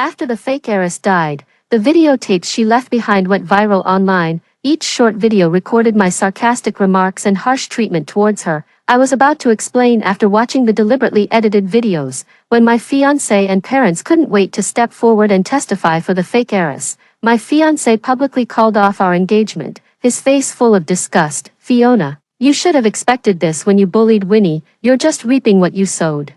After the fake heiress died, the videotapes she left behind went viral online. Each short video recorded my sarcastic remarks and harsh treatment towards her. I was about to explain after watching the deliberately edited videos, when my fiancé and parents couldn't wait to step forward and testify for the fake heiress. My fiancé publicly called off our engagement, his face full of disgust. "Fiona, you should have expected this when you bullied Winnie, you're just reaping what you sowed."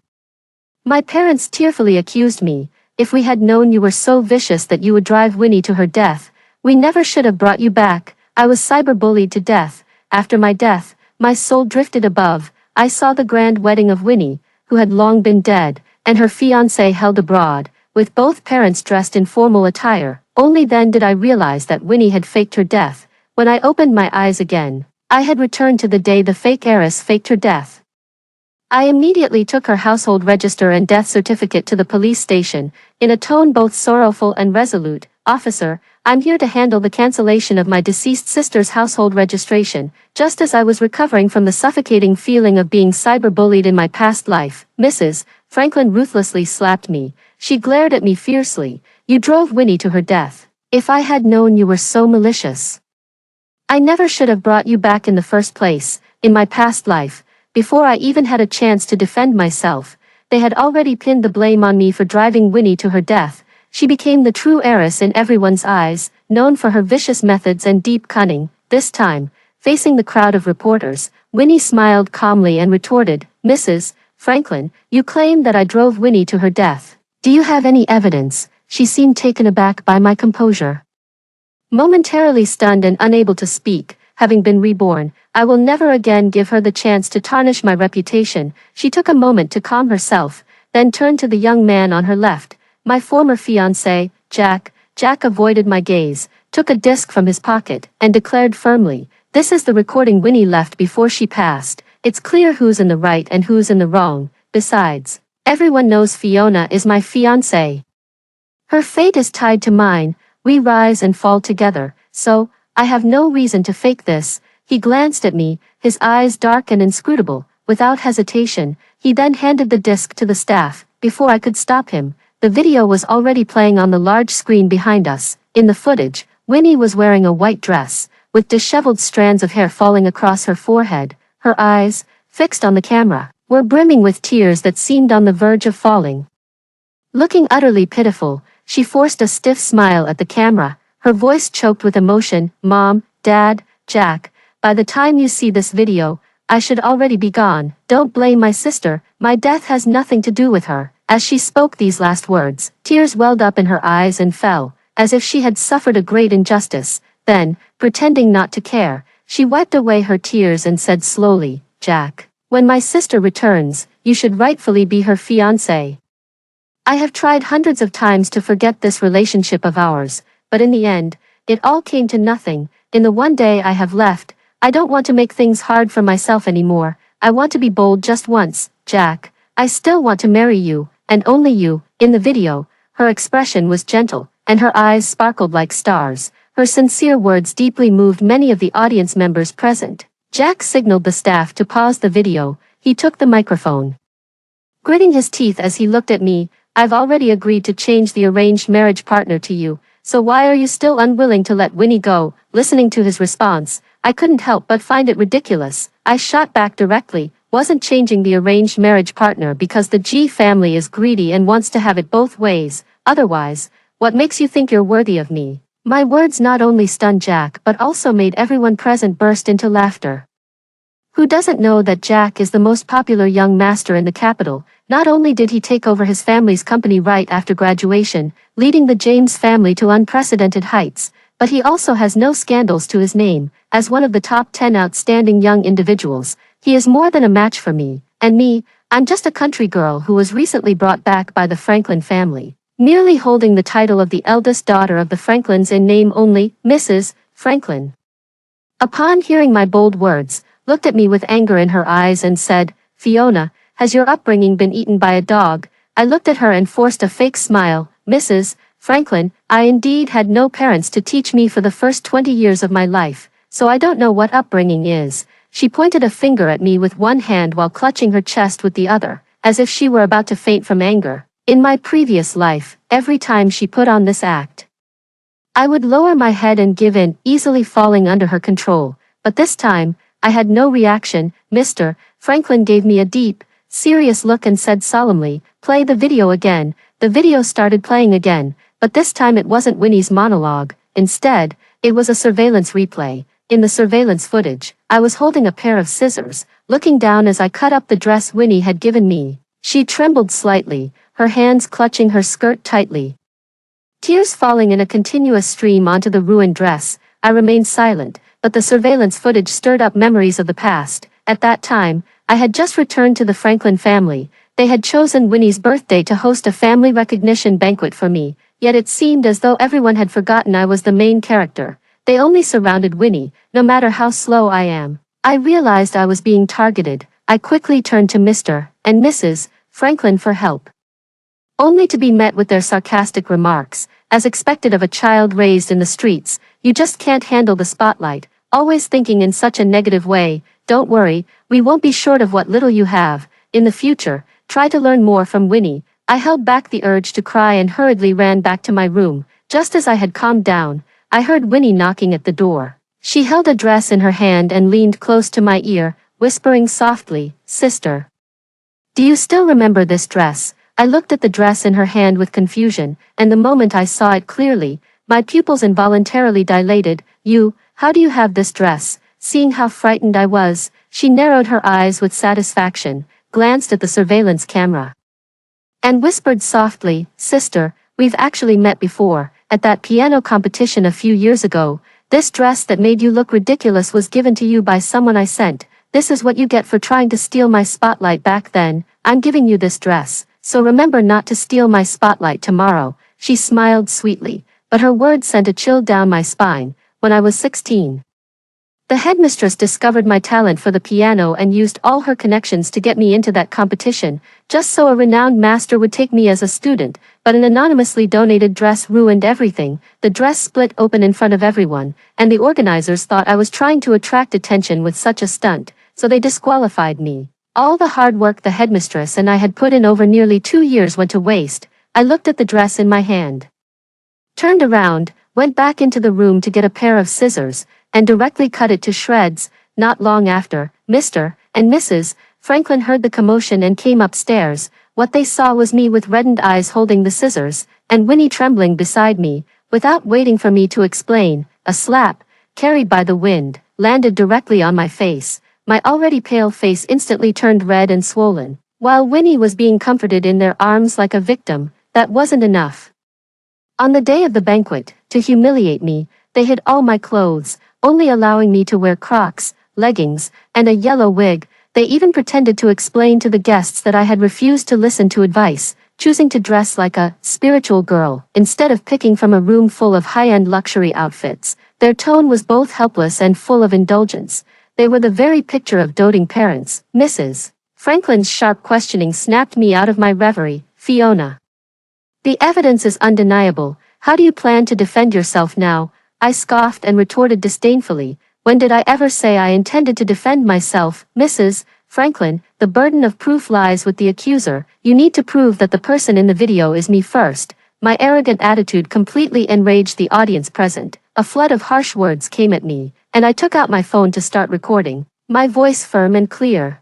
My parents tearfully accused me, "If we had known you were so vicious that you would drive Winnie to her death, we never should have brought you back." I was cyberbullied to death. After my death, my soul drifted above. I saw the grand wedding of Winnie, who had long been dead, and her fiancé held abroad, with both parents dressed in formal attire. Only then did I realize that Winnie had faked her death. When I opened my eyes again, I had returned to the day the fake heiress faked her death. I immediately took her household register and death certificate to the police station, in a tone both sorrowful and resolute. "Officer, I'm here to handle the cancellation of my deceased sister's household registration." Just as I was recovering from the suffocating feeling of being cyberbullied in my past life, Mrs. Franklin ruthlessly slapped me. She glared at me fiercely. "You drove Winnie to her death. If I had known you were so malicious, I never should have brought you back in the first place." In my past life, before I even had a chance to defend myself, they had already pinned the blame on me for driving Winnie to her death. She became the true heiress in everyone's eyes, known for her vicious methods and deep cunning. This time, facing the crowd of reporters, Winnie smiled calmly and retorted, "Mrs. Franklin, you claim that I drove Winnie to her death. Do you have any evidence?" She seemed taken aback by my composure. Momentarily stunned and unable to speak, having been reborn, I will never again give her the chance to tarnish my reputation. She took a moment to calm herself, then turned to the young man on her left, my former fiancé, Jack. Jack avoided my gaze, took a disc from his pocket, and declared firmly, "This is the recording Winnie left before she passed. It's clear who's in the right and who's in the wrong. Besides, everyone knows Fiona is my fiancé. Her fate is tied to mine. We rise and fall together, so I have no reason to fake this." He glanced at me, his eyes dark and inscrutable. Without hesitation, he then handed the disc to the staff. Before I could stop him, the video was already playing on the large screen behind us. In the footage, Winnie was wearing a white dress, with disheveled strands of hair falling across her forehead. Her eyes, fixed on the camera, were brimming with tears that seemed on the verge of falling. Looking utterly pitiful, she forced a stiff smile at the camera, her voice choked with emotion. "Mom, Dad, Jack, by the time you see this video, I should already be gone. Don't blame my sister, my death has nothing to do with her." As she spoke these last words, tears welled up in her eyes and fell, as if she had suffered a great injustice. Then, pretending not to care, she wiped away her tears and said slowly, "Jack, when my sister returns, you should rightfully be her fiancé. I have tried hundreds of times to forget this relationship of ours, but in the end, it all came to nothing. In the one day I have left, I don't want to make things hard for myself anymore. I want to be bold just once, Jack. I still want to marry you, and only you." In the video, her expression was gentle, and her eyes sparkled like stars. Her sincere words deeply moved many of the audience members present. Jack signaled the staff to pause the video. He took the microphone. Gritting his teeth as he looked at me, "I've already agreed to change the arranged marriage partner to you, so why are you still unwilling to let Winnie go?" Listening to his response, I couldn't help but find it ridiculous. I shot back directly, "Wasn't changing the arranged marriage partner because the G family is greedy and wants to have it both ways. Otherwise, what makes you think you're worthy of me?" My words not only stunned Jack but also made everyone present burst into laughter. Who doesn't know that Jack is the most popular young master in the capital? Not only did he take over his family's company right after graduation, leading the James family to unprecedented heights, but he also has no scandals to his name. As one of the top 10 outstanding young individuals, he is more than a match for me. And me, I'm just a country girl who was recently brought back by the Franklin family, merely holding the title of the eldest daughter of the Franklins in name only, Mrs. Franklin. Upon hearing my bold words, looked at me with anger in her eyes and said, "Fiona, has your upbringing been eaten by a dog?" I looked at her and forced a fake smile. "Mrs. Franklin, I indeed had no parents to teach me for the first 20 years of my life, so I don't know what upbringing is." She pointed a finger at me with one hand while clutching her chest with the other, as if she were about to faint from anger. In my previous life, every time she put on this act, I would lower my head and give in, easily falling under her control. But this time, I had no reaction. Mr. Franklin gave me a deep, serious look and said solemnly, "Play the video again." The video started playing again, but this time it wasn't Winnie's monologue. Instead, it was a surveillance replay. In the surveillance footage, I was holding a pair of scissors, looking down as I cut up the dress Winnie had given me. She trembled slightly, her hands clutching her skirt tightly. Tears falling in a continuous stream onto the ruined dress. I remained silent, but the surveillance footage stirred up memories of the past. At that time, I had just returned to the Franklin family. They had chosen Winnie's birthday to host a family recognition banquet for me, yet it seemed as though everyone had forgotten I was the main character. They only surrounded Winnie, no matter how slow I am. I realized I was being targeted. I quickly turned to Mr. and Mrs. Franklin for help, only to be met with their sarcastic remarks. As expected of a child raised in the streets, "You just can't handle the spotlight," always thinking in such a negative way. "Don't worry, we won't be short of what little you have. In the future, try to learn more from Winnie." I held back the urge to cry and hurriedly ran back to my room. Just as I had calmed down, I heard Winnie knocking at the door. She held a dress in her hand and leaned close to my ear, whispering softly, "Sister, do you still remember this dress?" I looked at the dress in her hand with confusion, and the moment I saw it clearly, my pupils involuntarily dilated. How do you have this dress?" Seeing how frightened I was, she narrowed her eyes with satisfaction, glanced at the surveillance camera, and whispered softly, "Sister, we've actually met before, at that piano competition a few years ago. This dress that made you look ridiculous was given to you by someone I sent. This is what you get for trying to steal my spotlight back then. I'm giving you this dress, so remember not to steal my spotlight tomorrow." She smiled sweetly, but her words sent a chill down my spine. When I was 16, the headmistress discovered my talent for the piano and used all her connections to get me into that competition, just so a renowned master would take me as a student. But an anonymously donated dress ruined everything. The dress split open in front of everyone, and the organizers thought I was trying to attract attention with such a stunt, so they disqualified me. All the hard work the headmistress and I had put in over nearly 2 years went to waste. I looked at the dress in my hand, turned around, went back into the room to get a pair of scissors, and directly cut it to shreds. Not long after, Mr. and Mrs. Franklin heard the commotion and came upstairs. What they saw was me with reddened eyes holding the scissors, and Winnie trembling beside me. Without waiting for me to explain, a slap, carried by the wind, landed directly on my face. My already pale face instantly turned red and swollen. While Winnie was being comforted in their arms like a victim, that wasn't enough. On the day of the banquet, to humiliate me, they hid all my clothes, only allowing me to wear Crocs, leggings, and a yellow wig. They even pretended to explain to the guests that I had refused to listen to advice, choosing to dress like a spiritual girl instead of picking from a room full of high-end luxury outfits. Their tone was both helpless and full of indulgence. They were the very picture of doting parents. Mrs. Franklin's sharp questioning snapped me out of my reverie. "Fiona, the evidence is undeniable. How do you plan to defend yourself now?" I scoffed and retorted disdainfully. "When did I ever say I intended to defend myself, Mrs. Franklin? The burden of proof lies with the accuser. You need to prove that the person in the video is me first." My arrogant attitude completely enraged the audience present. A flood of harsh words came at me, and I took out my phone to start recording, my voice firm and clear.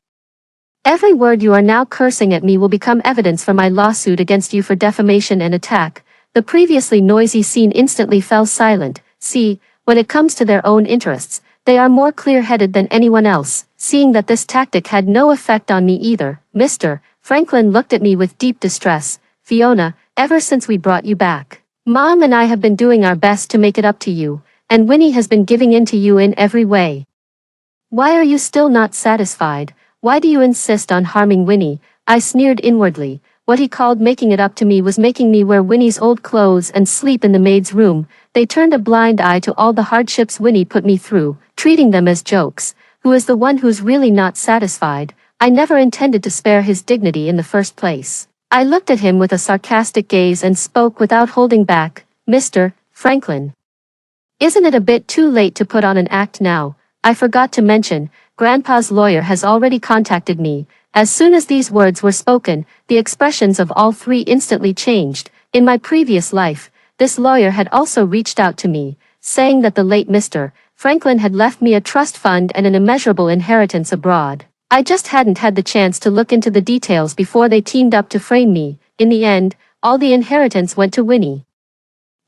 "Every word you are now cursing at me will become evidence for my lawsuit against you for defamation and attack." The previously noisy scene instantly fell silent. See, when it comes to their own interests, they are more clear-headed than anyone else. Seeing that this tactic had no effect on me either, Mr. Franklin looked at me with deep distress. "Fiona, ever since we brought you back, Mom and I have been doing our best to make it up to you, and Winnie has been giving in to you in every way. Why are you still not satisfied? Why do you insist on harming Winnie?" I sneered inwardly. What he called making it up to me was making me wear Winnie's old clothes and sleep in the maid's room. They turned a blind eye to all the hardships Winnie put me through, treating them as jokes. Who is the one who's really not satisfied? I never intended to spare his dignity in the first place. I looked at him with a sarcastic gaze and spoke without holding back. "Mr. Franklin, isn't it a bit too late to put on an act now? I forgot to mention, Grandpa's lawyer has already contacted me. As soon as these words were spoken, the expressions of all three instantly changed. In my previous life, this lawyer had also reached out to me, saying that the late Mr. Franklin had left me a trust fund and an immeasurable inheritance abroad. I just hadn't had the chance to look into the details before they teamed up to frame me. In the end, all the inheritance went to Winnie,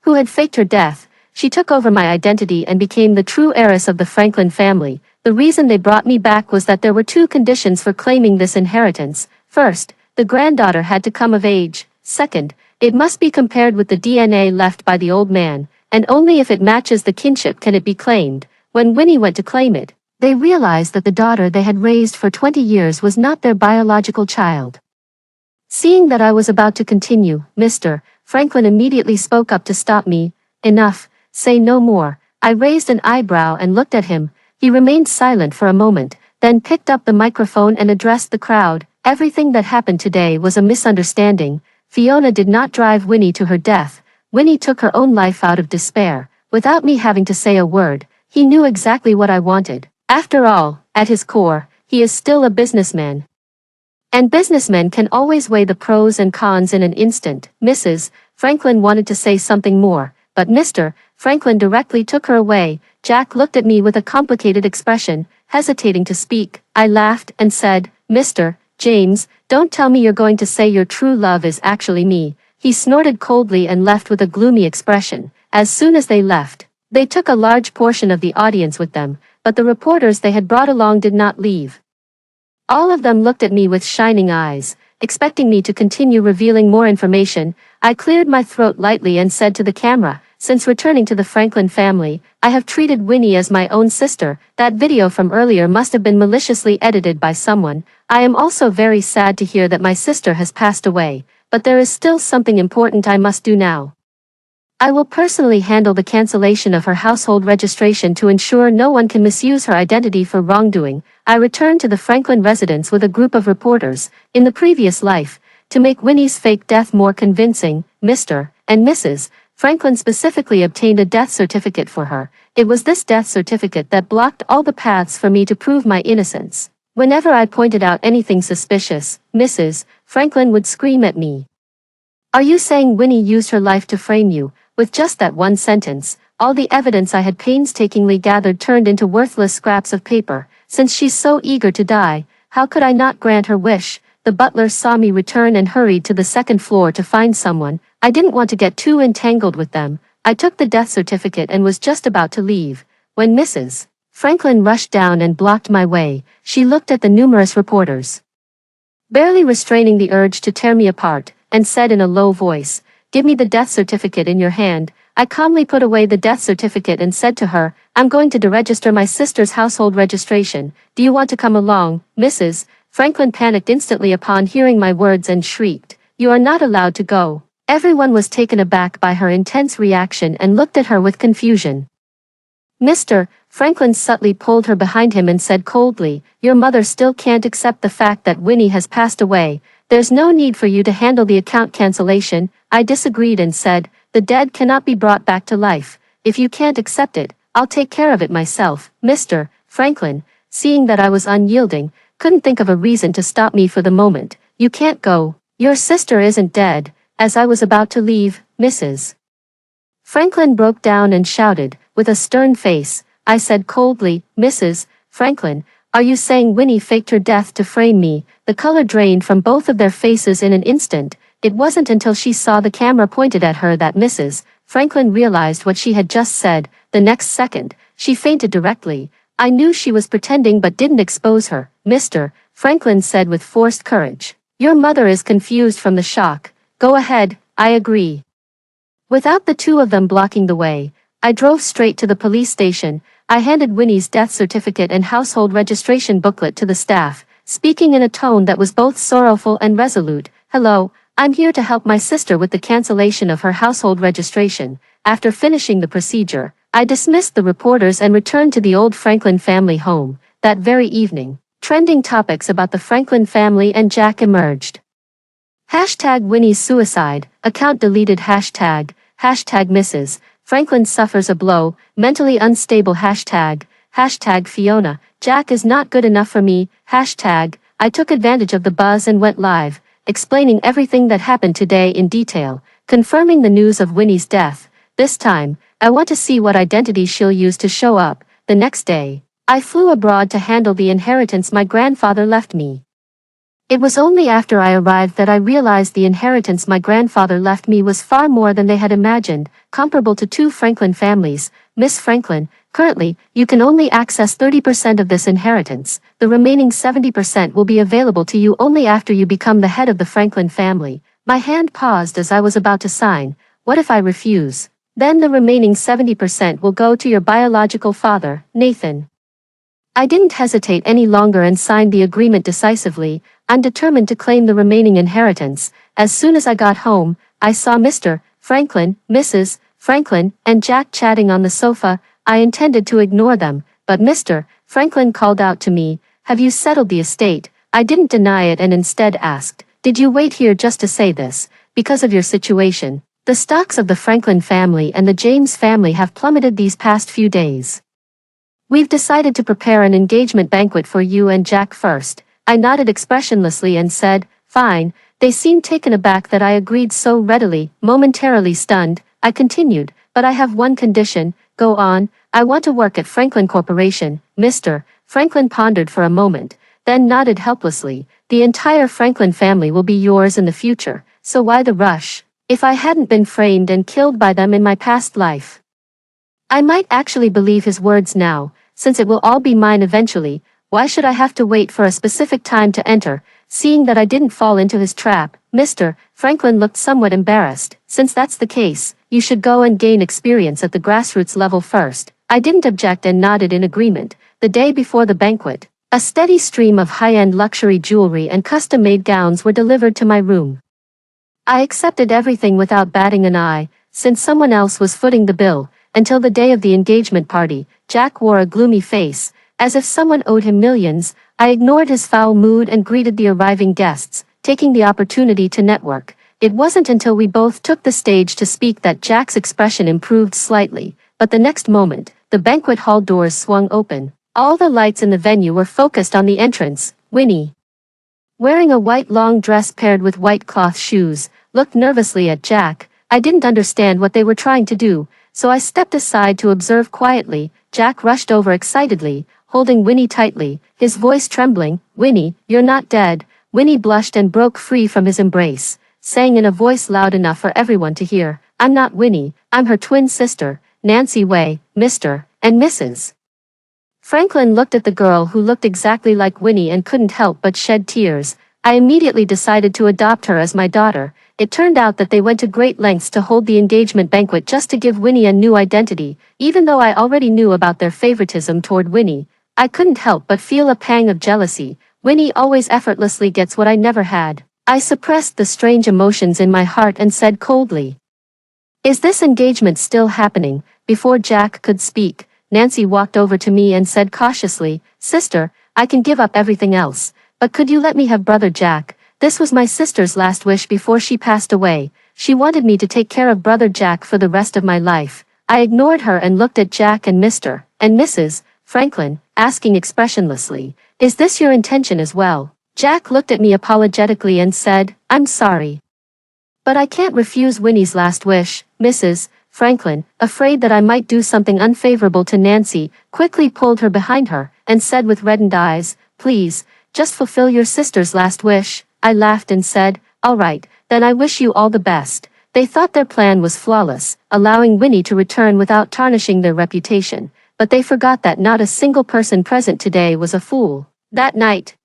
who had faked her death. She took over my identity and became the true heiress of the Franklin family. The reason they brought me back was that there were two conditions for claiming this inheritance. First, the granddaughter had to come of age. Second, it must be compared with the DNA left by the old man, and only if it matches the kinship can it be claimed. When Winnie went to claim it, they realized that the daughter they had raised for 20 years was not their biological child. Seeing that I was about to continue, Mr. Franklin immediately spoke up to stop me. Enough, say no more. I raised an eyebrow and looked at him. He remained silent for a moment, then picked up the microphone and addressed the crowd. Everything that happened today was a misunderstanding. Fiona did not drive Winnie to her death. Winnie took her own life out of despair. Without me having to say a word, he knew exactly what I wanted. After all, at his core, he is still a businessman. And businessmen can always weigh the pros and cons in an instant. Mrs. Franklin wanted to say something more, but Mr. Franklin directly took her away. Jack looked at me with a complicated expression, hesitating to speak. I laughed and said, Mr. James, don't tell me you're going to say your true love is actually me. He snorted coldly and left with a gloomy expression. As soon as they left, they took a large portion of the audience with them, but the reporters they had brought along did not leave. All of them looked at me with shining eyes, expecting me to continue revealing more information. I cleared my throat lightly and said to the camera, since returning to the Franklin family, I have treated Winnie as my own sister. That video from earlier must have been maliciously edited by someone. I am also very sad to hear that my sister has passed away, but there is still something important I must do now. I will personally handle the cancellation of her household registration to ensure no one can misuse her identity for wrongdoing. I returned to the Franklin residence with a group of reporters. In the previous life, to make Winnie's fake death more convincing, Mr. and Mrs. Franklin specifically obtained a death certificate for her. It was this death certificate that blocked all the paths for me to prove my innocence. Whenever I pointed out anything suspicious, Mrs. Franklin would scream at me. Are you saying Winnie used her life to frame you? With just that one sentence, all the evidence I had painstakingly gathered turned into worthless scraps of paper. Since she's so eager to die, how could I not grant her wish? The butler saw me return and hurried to the second floor to find someone. I didn't want to get too entangled with them. I took the death certificate and was just about to leave, when Mrs. Franklin rushed down and blocked my way. She looked at the numerous reporters, barely restraining the urge to tear me apart, and said in a low voice, "Give me the death certificate in your hand." I calmly put away the death certificate and said to her, "I'm going to deregister my sister's household registration. Do you want to come along?" Mrs. Franklin panicked instantly upon hearing my words and shrieked, "You are not allowed to go." Everyone was taken aback by her intense reaction and looked at her with confusion. Mr. Franklin subtly pulled her behind him and said coldly, "Your mother still can't accept the fact that Winnie has passed away. There's no need for you to handle the account cancellation." I disagreed and said, "The dead cannot be brought back to life. If you can't accept it, I'll take care of it myself." Mr. Franklin, seeing that I was unyielding, couldn't think of a reason to stop me for the moment. "You can't go. Your sister isn't dead." As I was about to leave, Mrs. Franklin broke down and shouted, with a stern face. I said coldly, "Mrs. Franklin, are you saying Winnie faked her death to frame me?" The color drained from both of their faces in an instant. It wasn't until she saw the camera pointed at her that Mrs. Franklin realized what she had just said. The next second, she fainted directly. I knew she was pretending but didn't expose her. Mr. Franklin said with forced courage, "Your mother is confused from the shock. Go ahead, I agree." Without the two of them blocking the way, I drove straight to the police station. I handed Winnie's death certificate and household registration booklet to the staff, speaking in a tone that was both sorrowful and resolute. "Hello, I'm here to help my sister with the cancellation of her household registration." After finishing the procedure, I dismissed the reporters and returned to the old Franklin family home. That very evening, trending topics about the Franklin family and Jack emerged. Hashtag Winnie's suicide, account deleted. Hashtag Mrs. Franklin suffers a blow, mentally unstable. Hashtag Fiona, Jack is not good enough for me. Hashtag I took advantage of the buzz and went live, explaining everything that happened today in detail, confirming the news of Winnie's death. This time, I want to see what identity she'll use to show up. The next day, I flew abroad to handle the inheritance my grandfather left me. It was only after I arrived that I realized the inheritance my grandfather left me was far more than they had imagined, comparable to two Franklin families. Miss Franklin, currently, you can only access 30% of this inheritance. The remaining 70% will be available to you only after you become the head of the Franklin family. My hand paused as I was about to sign. What if I refuse? Then the remaining 70% will go to your biological father, Nathan. I didn't hesitate any longer and signed the agreement decisively. I'm determined to claim the remaining inheritance. As soon as I got home, I saw Mr. Franklin, Mrs. Franklin, and Jack chatting on the sofa. I intended to ignore them, but Mr. Franklin called out to me, "Have you settled the estate?" I didn't deny it and instead asked, "Did you wait here just to say this? Because of your situation, the stocks of the Franklin family and the James family have plummeted these past few days. We've decided to prepare an engagement banquet for you and Jack first." I nodded expressionlessly and said, "Fine." They seemed taken aback that I agreed so readily. Momentarily stunned, I continued, "But I have one condition." "Go on." "I want to work at Franklin Corporation." Mr. Franklin pondered for a moment, then nodded helplessly. "The entire Franklin family will be yours in the future, so why the rush? If I hadn't been framed and killed by them in my past life, I might actually believe his words now. Since it will all be mine eventually, why should I have to wait for a specific time to enter? Seeing that I didn't fall into his trap, Mr. Franklin looked somewhat embarrassed. "Since that's the case, you should go and gain experience at the grassroots level first." I didn't object and nodded in agreement. The day before the banquet, a steady stream of high-end luxury jewelry and custom-made gowns were delivered to my room. I accepted everything without batting an eye, since someone else was footing the bill. Until the day of the engagement party, Jack wore a gloomy face, as if someone owed him millions. I ignored his foul mood and greeted the arriving guests, taking the opportunity to network. It wasn't until we both took the stage to speak that Jack's expression improved slightly, but the next moment, the banquet hall doors swung open. All the lights in the venue were focused on the entrance. Winnie, wearing a white long dress paired with white cloth shoes, looked nervously at Jack. I didn't understand what they were trying to do, so I stepped aside to observe quietly. Jack rushed over excitedly, holding Winnie tightly, his voice trembling. "Winnie, you're not dead." Winnie blushed and broke free from his embrace, saying in a voice loud enough for everyone to hear, "I'm not Winnie, I'm her twin sister, Nancy Way, Mr. and Mrs. Franklin." Looked at the girl who looked exactly like Winnie and couldn't help but shed tears. I immediately decided to adopt her as my daughter. It turned out that they went to great lengths to hold the engagement banquet just to give Winnie a new identity. Even though I already knew about their favoritism toward Winnie, I couldn't help but feel a pang of jealousy. Winnie always effortlessly gets what I never had. I suppressed the strange emotions in my heart and said coldly, "Is this engagement still happening?" Before Jack could speak, Nancy walked over to me and said cautiously, "Sister, I can give up everything else, but could you let me have brother Jack? This was my sister's last wish before she passed away. She wanted me to take care of brother Jack for the rest of my life." I ignored her and looked at Jack and Mr. and Mrs. Franklin, asking expressionlessly, "Is this your intention as well?" Jack looked at me apologetically and said, "I'm sorry, but I can't refuse Winnie's last wish." Mrs. Franklin, afraid that I might do something unfavorable to Nancy, quickly pulled her behind her and said with reddened eyes, "Please, just fulfill your sister's last wish." I laughed and said, "All right, then I wish you all the best." They thought their plan was flawless, allowing Winnie to return without tarnishing their reputation, but they forgot that not a single person present today was a fool. That night,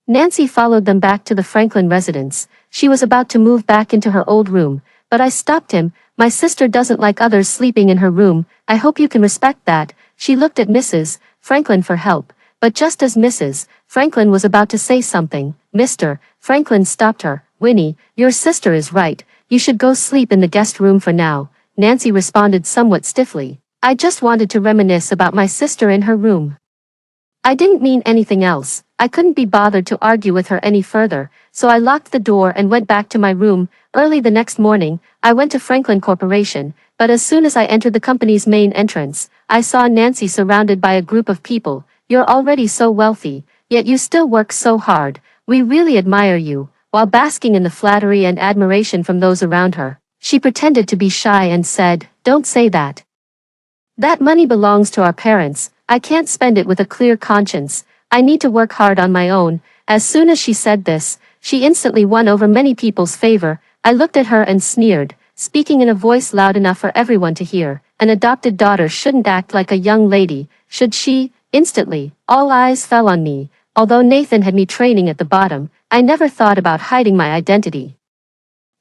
Nancy followed them back to the Franklin residence. She was about to move back into her old room, but I stopped him. "My sister doesn't like others sleeping in her room. I hope you can respect that." She looked at Mrs. Franklin for help, but just as Mrs. Franklin was about to say something, Mr. Franklin stopped her. "Winnie, your sister is right. You should go sleep in the guest room for now." Nancy responded somewhat stiffly. "I just wanted to reminisce about my sister in her room. I didn't mean anything else." I couldn't be bothered to argue with her any further, so I locked the door and went back to my room. Early the next morning, I went to Franklin Corporation, but as soon as I entered the company's main entrance, I saw Nancy surrounded by a group of people. "You're already so wealthy. yet you still work so hard. We really admire you." While basking in the flattery and admiration from those around her, she pretended to be shy and said, "Don't say that. That money belongs to our parents. I can't spend it with a clear conscience. I need to work hard on my own." As soon as she said this, she instantly won over many people's favor. I looked at her and sneered, speaking in a voice loud enough for everyone to hear. "An adopted daughter shouldn't act like a young lady, should she?" Instantly, all eyes fell on me. Although Nathan had me training at the bottom, I never thought about hiding my identity.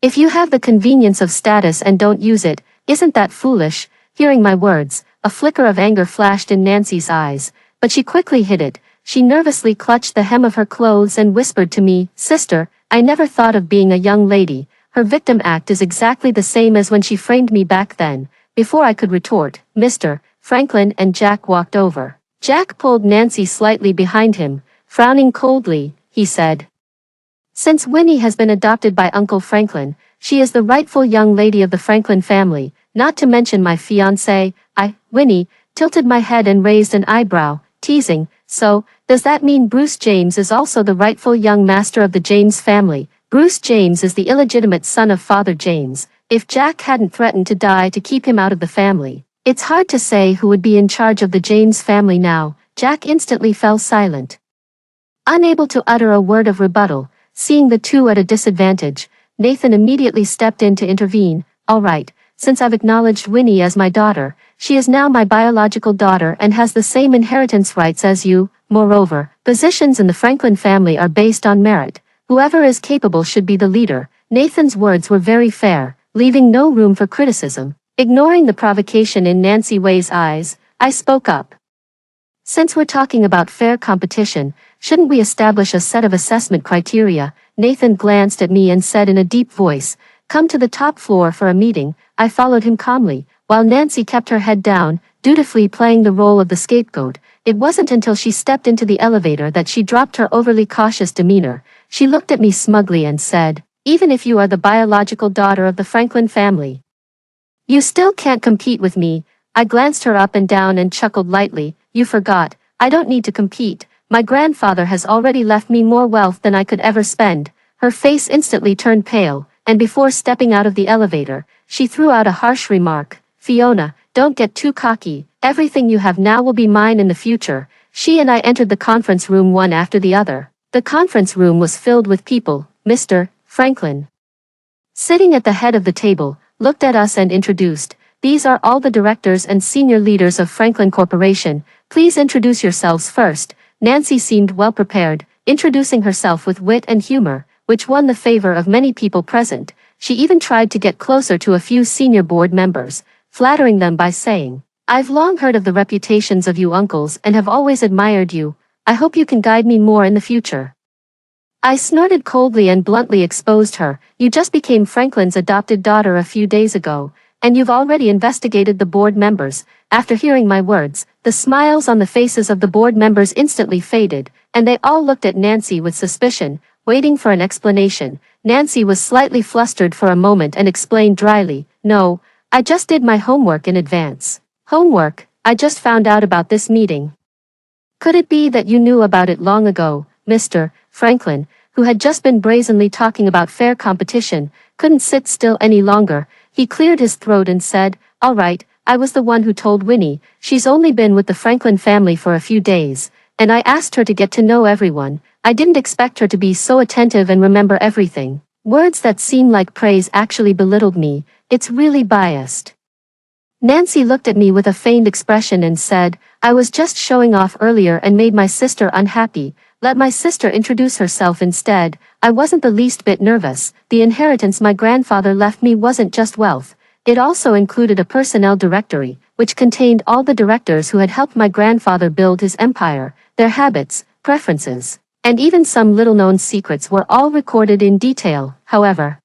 "If you have the convenience of status and don't use it, isn't that foolish?" Hearing my words, a flicker of anger flashed in Nancy's eyes, but she quickly hid it. She nervously clutched the hem of her clothes and whispered to me, "Sister, I never thought of being a young lady." Her victim act is exactly the same as when she framed me back then. Before I could retort, Mr. Franklin and Jack walked over. Jack pulled Nancy slightly behind him. Frowning coldly, he said, "Since Winnie has been adopted by Uncle Franklin, she is the rightful young lady of the Franklin family, not to mention my fiancé." Winnie, tilted my head and raised an eyebrow, teasing, "So, does that mean Bruce James is also the rightful young master of the James family?" Bruce James is the illegitimate son of Father James. If Jack hadn't threatened to die to keep him out of the family, it's hard to say who would be in charge of the James family now. Jack instantly fell silent. Unable to utter a word of rebuttal, seeing the two at a disadvantage, Nathan immediately stepped in to intervene. "All right, since I've acknowledged Winnie as my daughter, she is now my biological daughter and has the same inheritance rights as you. Moreover, positions in the Franklin family are based on merit. Whoever is capable should be the leader." Nathan's words were very fair, leaving no room for criticism. Ignoring the provocation in Nancy Way's eyes, I spoke up. "Since we're talking about fair competition, shouldn't we establish a set of assessment criteria?" Nathan glanced at me and said in a deep voice, "Come to the top floor for a meeting." I followed him calmly, while Nancy kept her head down, dutifully playing the role of the scapegoat. It wasn't until she stepped into the elevator that she dropped her overly cautious demeanor. She looked at me smugly and said, "Even if you are the biological daughter of the Franklin family, you still can't compete with me." I glanced her up and down and chuckled lightly. "You forgot, I don't need to compete. My grandfather has already left me more wealth than I could ever spend." Her face instantly turned pale, and before stepping out of the elevator, she threw out a harsh remark. "Fiona, don't get too cocky. Everything you have now will be mine in the future." She and I entered the conference room one after the other. The conference room was filled with people. Mr. Franklin, sitting at the head of the table, looked at us and introduced, "These are all the directors and senior leaders of Franklin Corporation. Please introduce yourselves first." Nancy seemed well prepared, introducing herself with wit and humor, which won the favor of many people present. She even tried to get closer to a few senior board members, flattering them by saying, "I've long heard of the reputations of you uncles and have always admired you. I hope you can guide me more in the future." I snorted coldly and bluntly exposed her. "You just became Franklin's adopted daughter a few days ago, and you've already investigated the board members." After hearing my words, the smiles on the faces of the board members instantly faded, and they all looked at Nancy with suspicion, waiting for an explanation. Nancy was slightly flustered for a moment and explained dryly, "No, I just did my homework in advance." "Homework? I just found out about this meeting." "Could it be that you knew about it long ago?" Mr. Franklin, who had just been brazenly talking about fair competition, couldn't sit still any longer. He cleared his throat and said, "All right, I was the one who told Winnie. She's only been with the Franklin family for a few days, and I asked her to get to know everyone. I didn't expect her to be so attentive and remember everything." Words that seem like praise actually belittled me. "It's really biased." Nancy looked at me with a feigned expression and said, "I was just showing off earlier and made my sister unhappy. Let my sister introduce herself instead." I wasn't the least bit nervous. The inheritance my grandfather left me wasn't just wealth. It also included a personnel directory, which contained all the directors who had helped my grandfather build his empire. Their habits, preferences, and even some little-known secrets were all recorded in detail. However,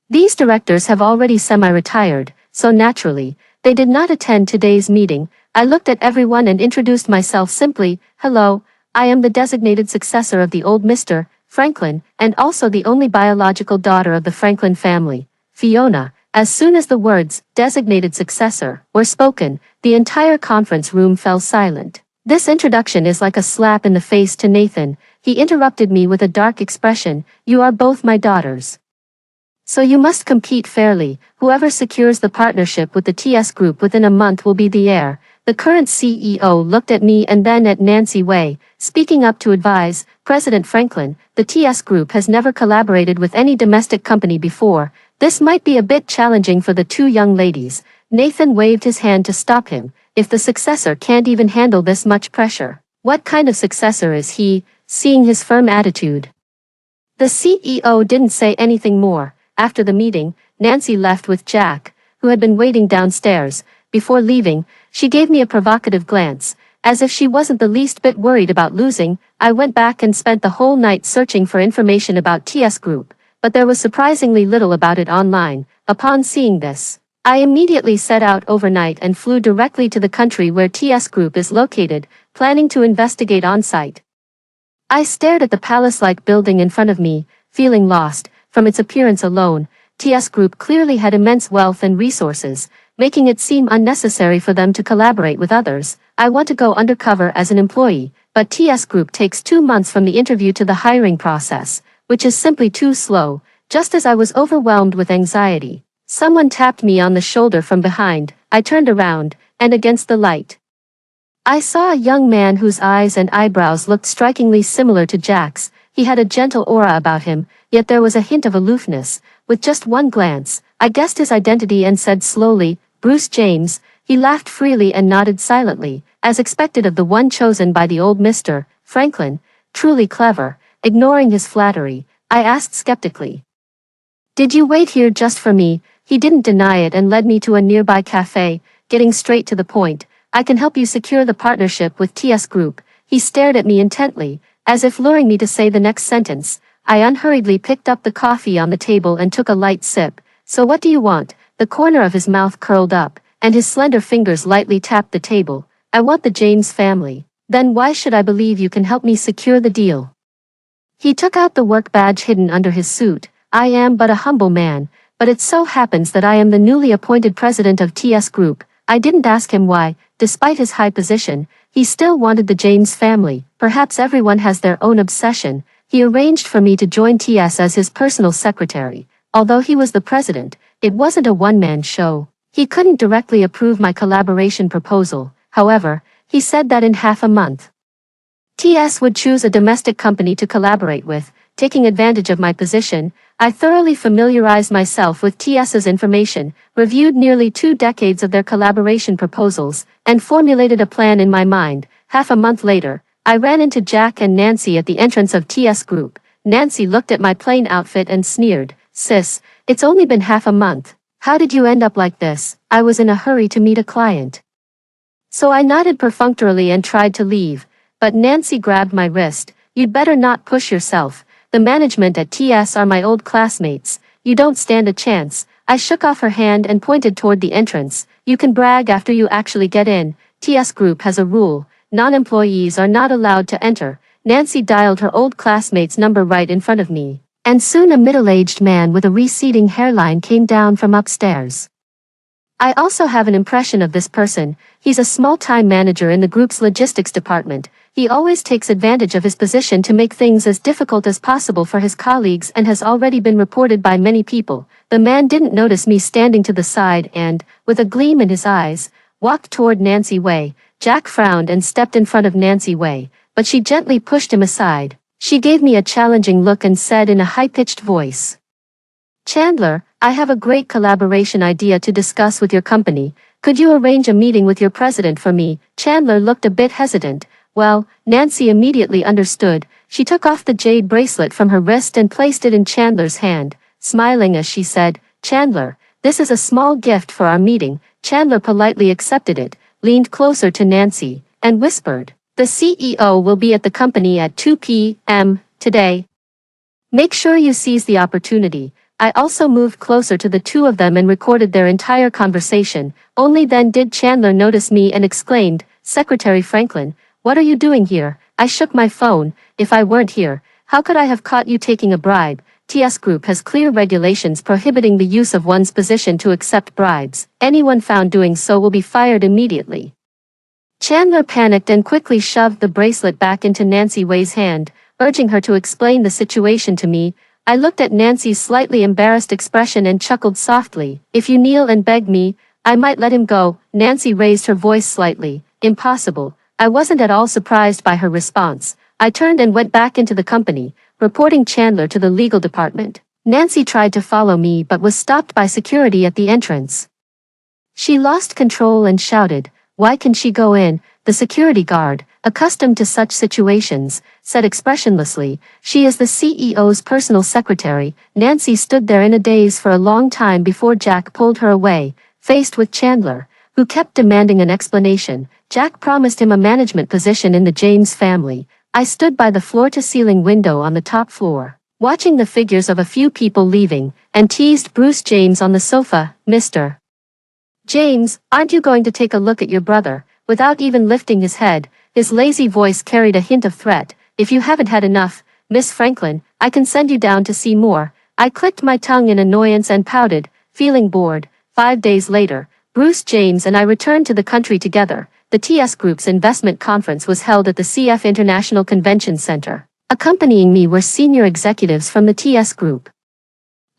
these directors have already semi-retired, so naturally, they did not attend today's meeting. I looked at everyone and introduced myself simply, "Hello, I am the designated successor of the old Mr. Franklin, and also the only biological daughter of the Franklin family, Fiona." As soon as the words, "designated successor," were spoken, the entire conference room fell silent. This introduction is like a slap in the face to Nathan. He interrupted me with a dark expression. You are both my daughters. So you must compete fairly. Whoever secures the partnership with the TS Group within a month will be the heir. The current CEO looked at me and then at Nancy Wei, speaking up to advise, President Franklin, the TS Group has never collaborated with any domestic company before. This might be a bit challenging for the two young ladies. Nathan waved his hand to stop him. If the successor can't even handle this much pressure, what kind of successor is he? Seeing his firm attitude, the CEO didn't say anything more. After the meeting, Nancy left with Jack, who had been waiting downstairs. Before leaving, she gave me a provocative glance. As if she wasn't the least bit worried about losing, I went back and spent the whole night searching for information about TS Group, but there was surprisingly little about it online. Upon seeing this, I immediately set out overnight and flew directly to the country where TS Group is located, planning to investigate on-site. I stared at the palace-like building in front of me, feeling lost. From its appearance alone, TS Group clearly had immense wealth and resources, making it seem unnecessary for them to collaborate with others. I want to go undercover as an employee, but TS Group takes 2 months from the interview to the hiring process, which is simply too slow. Just as I was overwhelmed with anxiety, someone tapped me on the shoulder from behind. I turned around, and against the light, I saw a young man whose eyes and eyebrows looked strikingly similar to Jack's. He had a gentle aura about him, yet there was a hint of aloofness. With just one glance, I guessed his identity and said slowly, Bruce James. He laughed freely and nodded silently, as expected of the one chosen by the old Mr. Franklin. Truly clever. Ignoring his flattery, I asked skeptically, did you wait here just for me? He didn't deny it and led me to a nearby cafe, getting straight to the point. I can help you secure the partnership with TS Group. He stared at me intently, as if luring me to say the next sentence. I unhurriedly picked up the coffee on the table and took a light sip. So what do you want? The corner of his mouth curled up, and his slender fingers lightly tapped the table. I want the James family. Then why should I believe you can help me secure the deal? He took out the work badge hidden under his suit. I am but a humble man, but it so happens that I am the newly appointed president of TS Group. I didn't ask him why. Despite his high position, he still wanted the James family. Perhaps everyone has their own obsession. He arranged for me to join TS as his personal secretary. Although he was the president, it wasn't a one-man show. He couldn't directly approve my collaboration proposal. However, he said that in half a month, TS would choose a domestic company to collaborate with. Taking advantage of my position, I thoroughly familiarized myself with TS's information, reviewed nearly 2 decades of their collaboration proposals, and formulated a plan in my mind. Half a month later, I ran into Jack and Nancy at the entrance of TS Group. Nancy looked at my plain outfit and sneered, Sis, it's only been half a month. How did you end up like this? I was in a hurry to meet a client. So I nodded perfunctorily and tried to leave, but Nancy grabbed my wrist. You'd better not push yourself. The management at TS are my old classmates. You don't stand a chance. I shook off her hand and pointed toward the entrance. You can brag after you actually get in. TS Group has a rule. Non-employees are not allowed to enter. Nancy dialed her old classmate's number right in front of me, and soon a middle-aged man with a receding hairline came down from upstairs. I also have an impression of this person. He's a small-time manager in the group's logistics department. He always takes advantage of his position to make things as difficult as possible for his colleagues and has already been reported by many people. The man didn't notice me standing to the side and, with a gleam in his eyes, walked toward Nancy Wei. Jack frowned and stepped in front of Nancy Wei, but she gently pushed him aside. She gave me a challenging look and said in a high-pitched voice, Chandler, I have a great collaboration idea to discuss with your company. Could you arrange a meeting with your president for me? Chandler looked a bit hesitant. Well, Nancy immediately understood. She took off the jade bracelet from her wrist and placed it in Chandler's hand, smiling as she said, Chandler, this is a small gift for our meeting. Chandler politely accepted it, leaned closer to Nancy, and whispered, The CEO will be at the company at 2 p.m. today. Make sure you seize the opportunity. I also moved closer to the two of them and recorded their entire conversation. Only then did Chandler notice me and exclaimed, Secretary Franklin, what are you doing here? I shook my phone. If I weren't here, how could I have caught you taking a bribe? TS Group has clear regulations prohibiting the use of one's position to accept bribes. Anyone found doing so will be fired immediately. Chandler panicked and quickly shoved the bracelet back into Nancy Wei's hand, urging her to explain the situation to me. I looked at Nancy's slightly embarrassed expression and chuckled softly. If you kneel and beg me, I might let him go. Nancy raised her voice slightly. Impossible. I wasn't at all surprised by her response. I turned and went back into the company, reporting Chandler to the legal department. Nancy tried to follow me but was stopped by security at the entrance. She lost control and shouted, "Why can she go in?" The security guard, accustomed to such situations, said expressionlessly, "She is the CEO's personal secretary." Nancy stood there in a daze for a long time before Jack pulled her away, faced with Chandler, who kept demanding an explanation. Jack promised him a management position in the James family. I stood by the floor-to-ceiling window on the top floor, watching the figures of a few people leaving, and teased Bruce James on the sofa. "Mr. James, aren't you going to take a look at your brother?" Without even lifting his head, his lazy voice carried a hint of threat. "If you haven't had enough, Miss Franklin, I can send you down to see more." I clicked my tongue in annoyance and pouted, feeling bored. 5 days later, Bruce James and I returned to the country together. The TS Group's investment conference was held at the CF International Convention Center. Accompanying me were senior executives from the TS Group.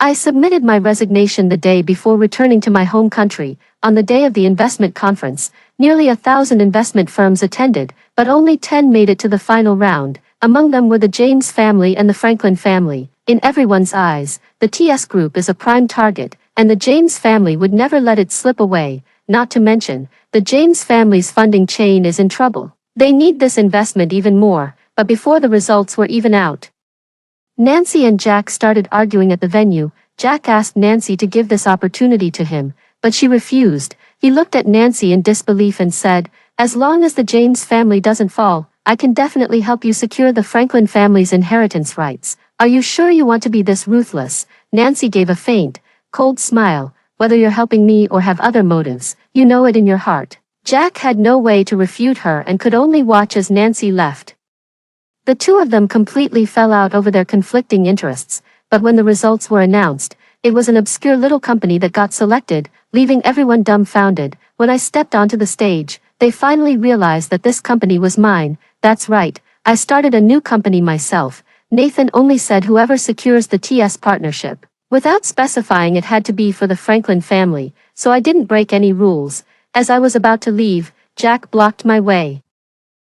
I submitted my resignation the day before returning to my home country. On the day of the investment conference, nearly 1,000 investment firms attended, but only 10 made it to the final round. Among them were the James family and the Franklin family. In everyone's eyes, the TS Group is a prime target, and the James family would never let it slip away. Not to mention, the James family's funding chain is in trouble. They need this investment even more, but before the results were even out, Nancy and Jack started arguing at the venue. Jack asked Nancy to give this opportunity to him, but she refused. He looked at Nancy in disbelief and said, "As long as the James family doesn't fall, I can definitely help you secure the Franklin family's inheritance rights. Are you sure you want to be this ruthless?" Nancy gave a faint, cold smile. "Whether you're helping me or have other motives, you know it in your heart." Jack had no way to refute her and could only watch as Nancy left. The two of them completely fell out over their conflicting interests, but when the results were announced, it was an obscure little company that got selected, leaving everyone dumbfounded. When I stepped onto the stage, they finally realized that this company was mine. That's right, I started a new company myself. Nathan only said whoever secures the TS partnership, without specifying it had to be for the Franklin family, so I didn't break any rules. As I was about to leave, Jack blocked my way.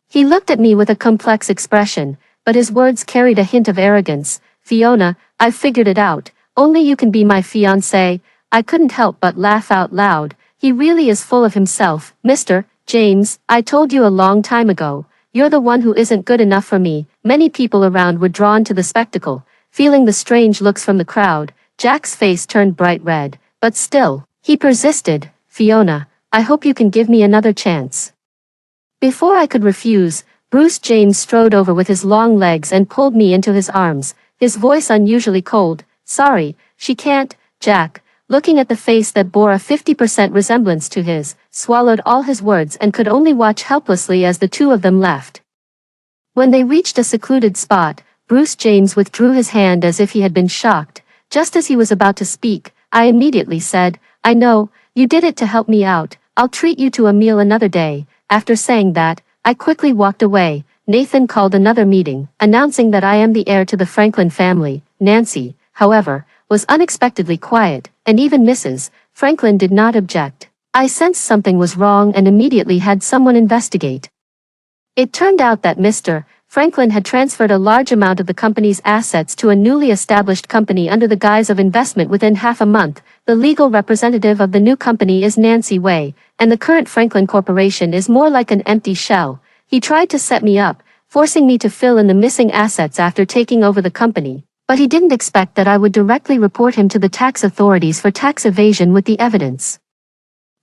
He looked at me with a complex expression, but his words carried a hint of arrogance. "Fiona, I've figured it out. Only you can be my fiancé." I couldn't help but laugh out loud. He really is full of himself. "Mr. James, I told you a long time ago, you're the one who isn't good enough for me." Many people around were drawn to the spectacle, feeling the strange looks from the crowd. Jack's face turned bright red, but still, he persisted. "Fiona, I hope you can give me another chance." Before I could refuse, Bruce James strode over with his long legs and pulled me into his arms, his voice unusually cold. "Sorry, she can't." Jack, looking at the face that bore a 50% resemblance to his, swallowed all his words and could only watch helplessly as the two of them left. When they reached a secluded spot, Bruce James withdrew his hand as if he had been shocked. Just as he was about to speak, I immediately said, "I know, you did it to help me out. I'll treat you to a meal another day." After saying that, I quickly walked away. Nathan called another meeting, announcing that I am the heir to the Franklin family. Nancy, however, was unexpectedly quiet, and even Mrs. Franklin did not object. I sensed something was wrong and immediately had someone investigate. It turned out that Mr. Franklin had transferred a large amount of the company's assets to a newly established company under the guise of investment within half a month. The legal representative of the new company is Nancy Wei, and the current Franklin Corporation is more like an empty shell. He tried to set me up, forcing me to fill in the missing assets after taking over the company, but he didn't expect that I would directly report him to the tax authorities for tax evasion with the evidence.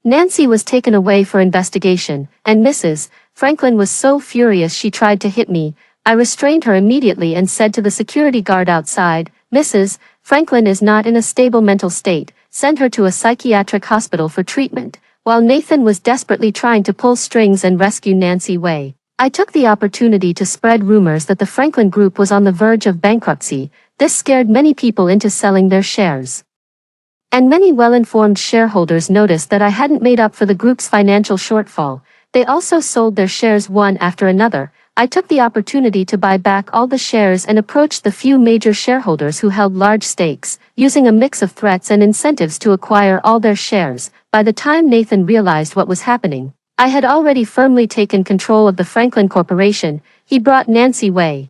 Nancy was taken away for investigation, and Mrs. Franklin was so furious she tried to hit me. I restrained her immediately and said to the security guard outside, "Mrs. Franklin is not in a stable mental state. Send her to a psychiatric hospital for treatment." While Nathan was desperately trying to pull strings and rescue Nancy Wei, I took the opportunity to spread rumors that the Franklin Group was on the verge of bankruptcy. This scared many people into selling their shares. And many well-informed shareholders noticed that I hadn't made up for the group's financial shortfall. They also sold their shares one after another. I took the opportunity to buy back all the shares and approached the few major shareholders who held large stakes, using a mix of threats and incentives to acquire all their shares. By the time Nathan realized what was happening, I had already firmly taken control of the Franklin Corporation. He brought Nancy Way,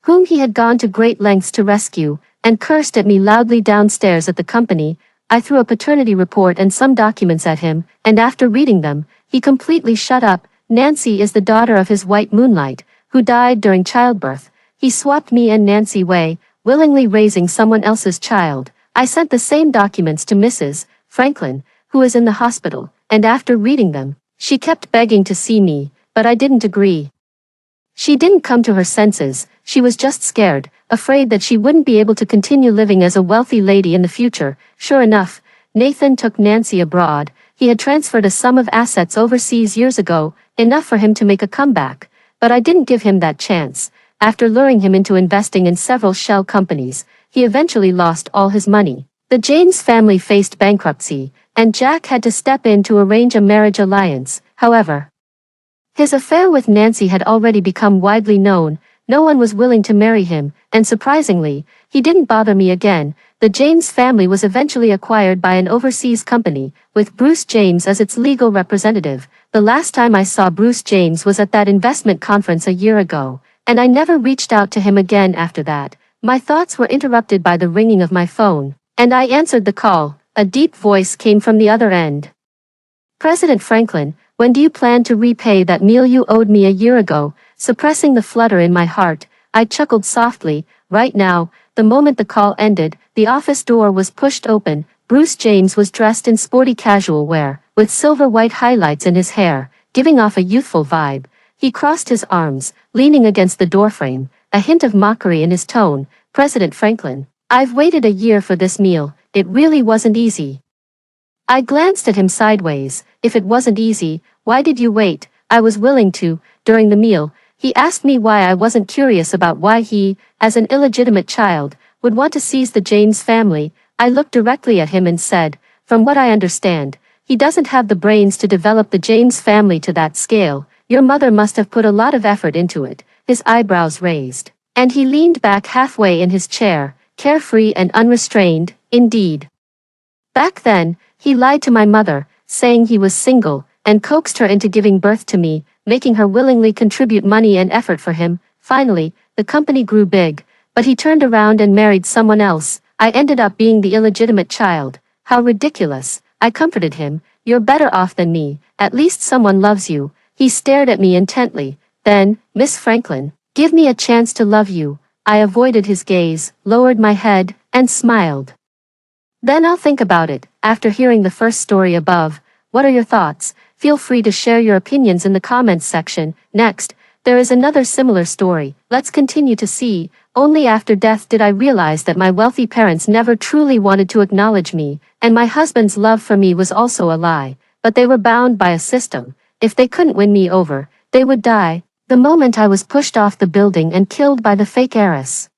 whom he had gone to great lengths to rescue, and cursed at me loudly downstairs at the company. I threw a paternity report and some documents at him, and after reading them, he completely shut up. Nancy is the daughter of his white Moonlight, who died during childbirth. He swapped me and Nancy Way, willingly raising someone else's child. I sent the same documents to Mrs. Franklin, who is in the hospital, and after reading them, she kept begging to see me, but I didn't agree. She didn't come to her senses, she was just scared, afraid that she wouldn't be able to continue living as a wealthy lady in the future. Sure enough, Nathan took Nancy abroad. He had transferred a sum of assets overseas years ago, enough for him to make a comeback. But I didn't give him that chance. After luring him into investing in several shell companies, he eventually lost all his money. The James family faced bankruptcy, and Jack had to step in to arrange a marriage alliance. However, his affair with Nancy had already become widely known. No one was willing to marry him, and surprisingly, he didn't bother me again. The James family was eventually acquired by an overseas company, with Bruce James as its legal representative. The last time I saw Bruce James was at that investment conference a year ago, and I never reached out to him again after that. My thoughts were interrupted by the ringing of my phone, and I answered the call. A deep voice came from the other end. President Franklin, when do you plan to repay that meal you owed me a year ago? Suppressing the flutter in my heart, I chuckled softly. Right now. The moment the call ended, the office door was pushed open. Bruce James was dressed in sporty casual wear, with silver white highlights in his hair, giving off a youthful vibe. He crossed his arms, leaning against the doorframe, a hint of mockery in his tone. President Franklin, I've waited a year for this meal. It really wasn't easy. I glanced at him sideways. If it wasn't easy, why did you wait? I was willing to. During the meal, he asked me why I wasn't curious about why he, as an illegitimate child, would want to seize the James family. I looked directly at him and said, from what I understand, he doesn't have the brains to develop the James family to that scale. Your mother must have put a lot of effort into it. His eyebrows raised, and he leaned back halfway in his chair, carefree and unrestrained. Indeed. Back then, he lied to my mother, saying he was single, and coaxed her into giving birth to me, making her willingly contribute money and effort for him. Finally, the company grew big, but he turned around and married someone else. I ended up being the illegitimate child. How ridiculous. I comforted him. You're better off than me. At least someone loves you. He stared at me intently. Then, Miss Franklin, give me a chance to love you. I avoided his gaze, lowered my head, and smiled. Then I'll think about it. After hearing the first story above, what are your thoughts? Feel free to share your opinions in the comments section. Next, there is another similar story. Let's continue to see. Only after death did I realize that my wealthy parents never truly wanted to acknowledge me, and my husband's love for me was also a lie. But they were bound by a system. If they couldn't win me over, they would die. The moment I was pushed off the building and killed by the fake heiress.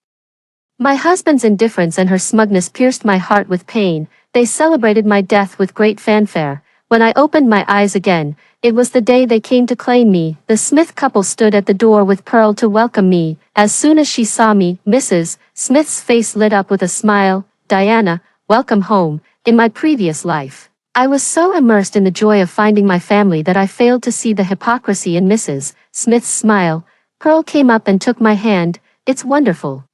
My husband's indifference and her smugness pierced my heart with pain. They celebrated my death with great fanfare. When I opened my eyes again, it was the day they came to claim me. The Smith couple stood at the door with Pearl to welcome me. As soon as she saw me, Mrs. Smith's face lit up with a smile. Diana, welcome home. In my previous life, I was so immersed in the joy of finding my family that I failed to see the hypocrisy in Mrs. Smith's smile. Pearl came up and took my hand. It's wonderful.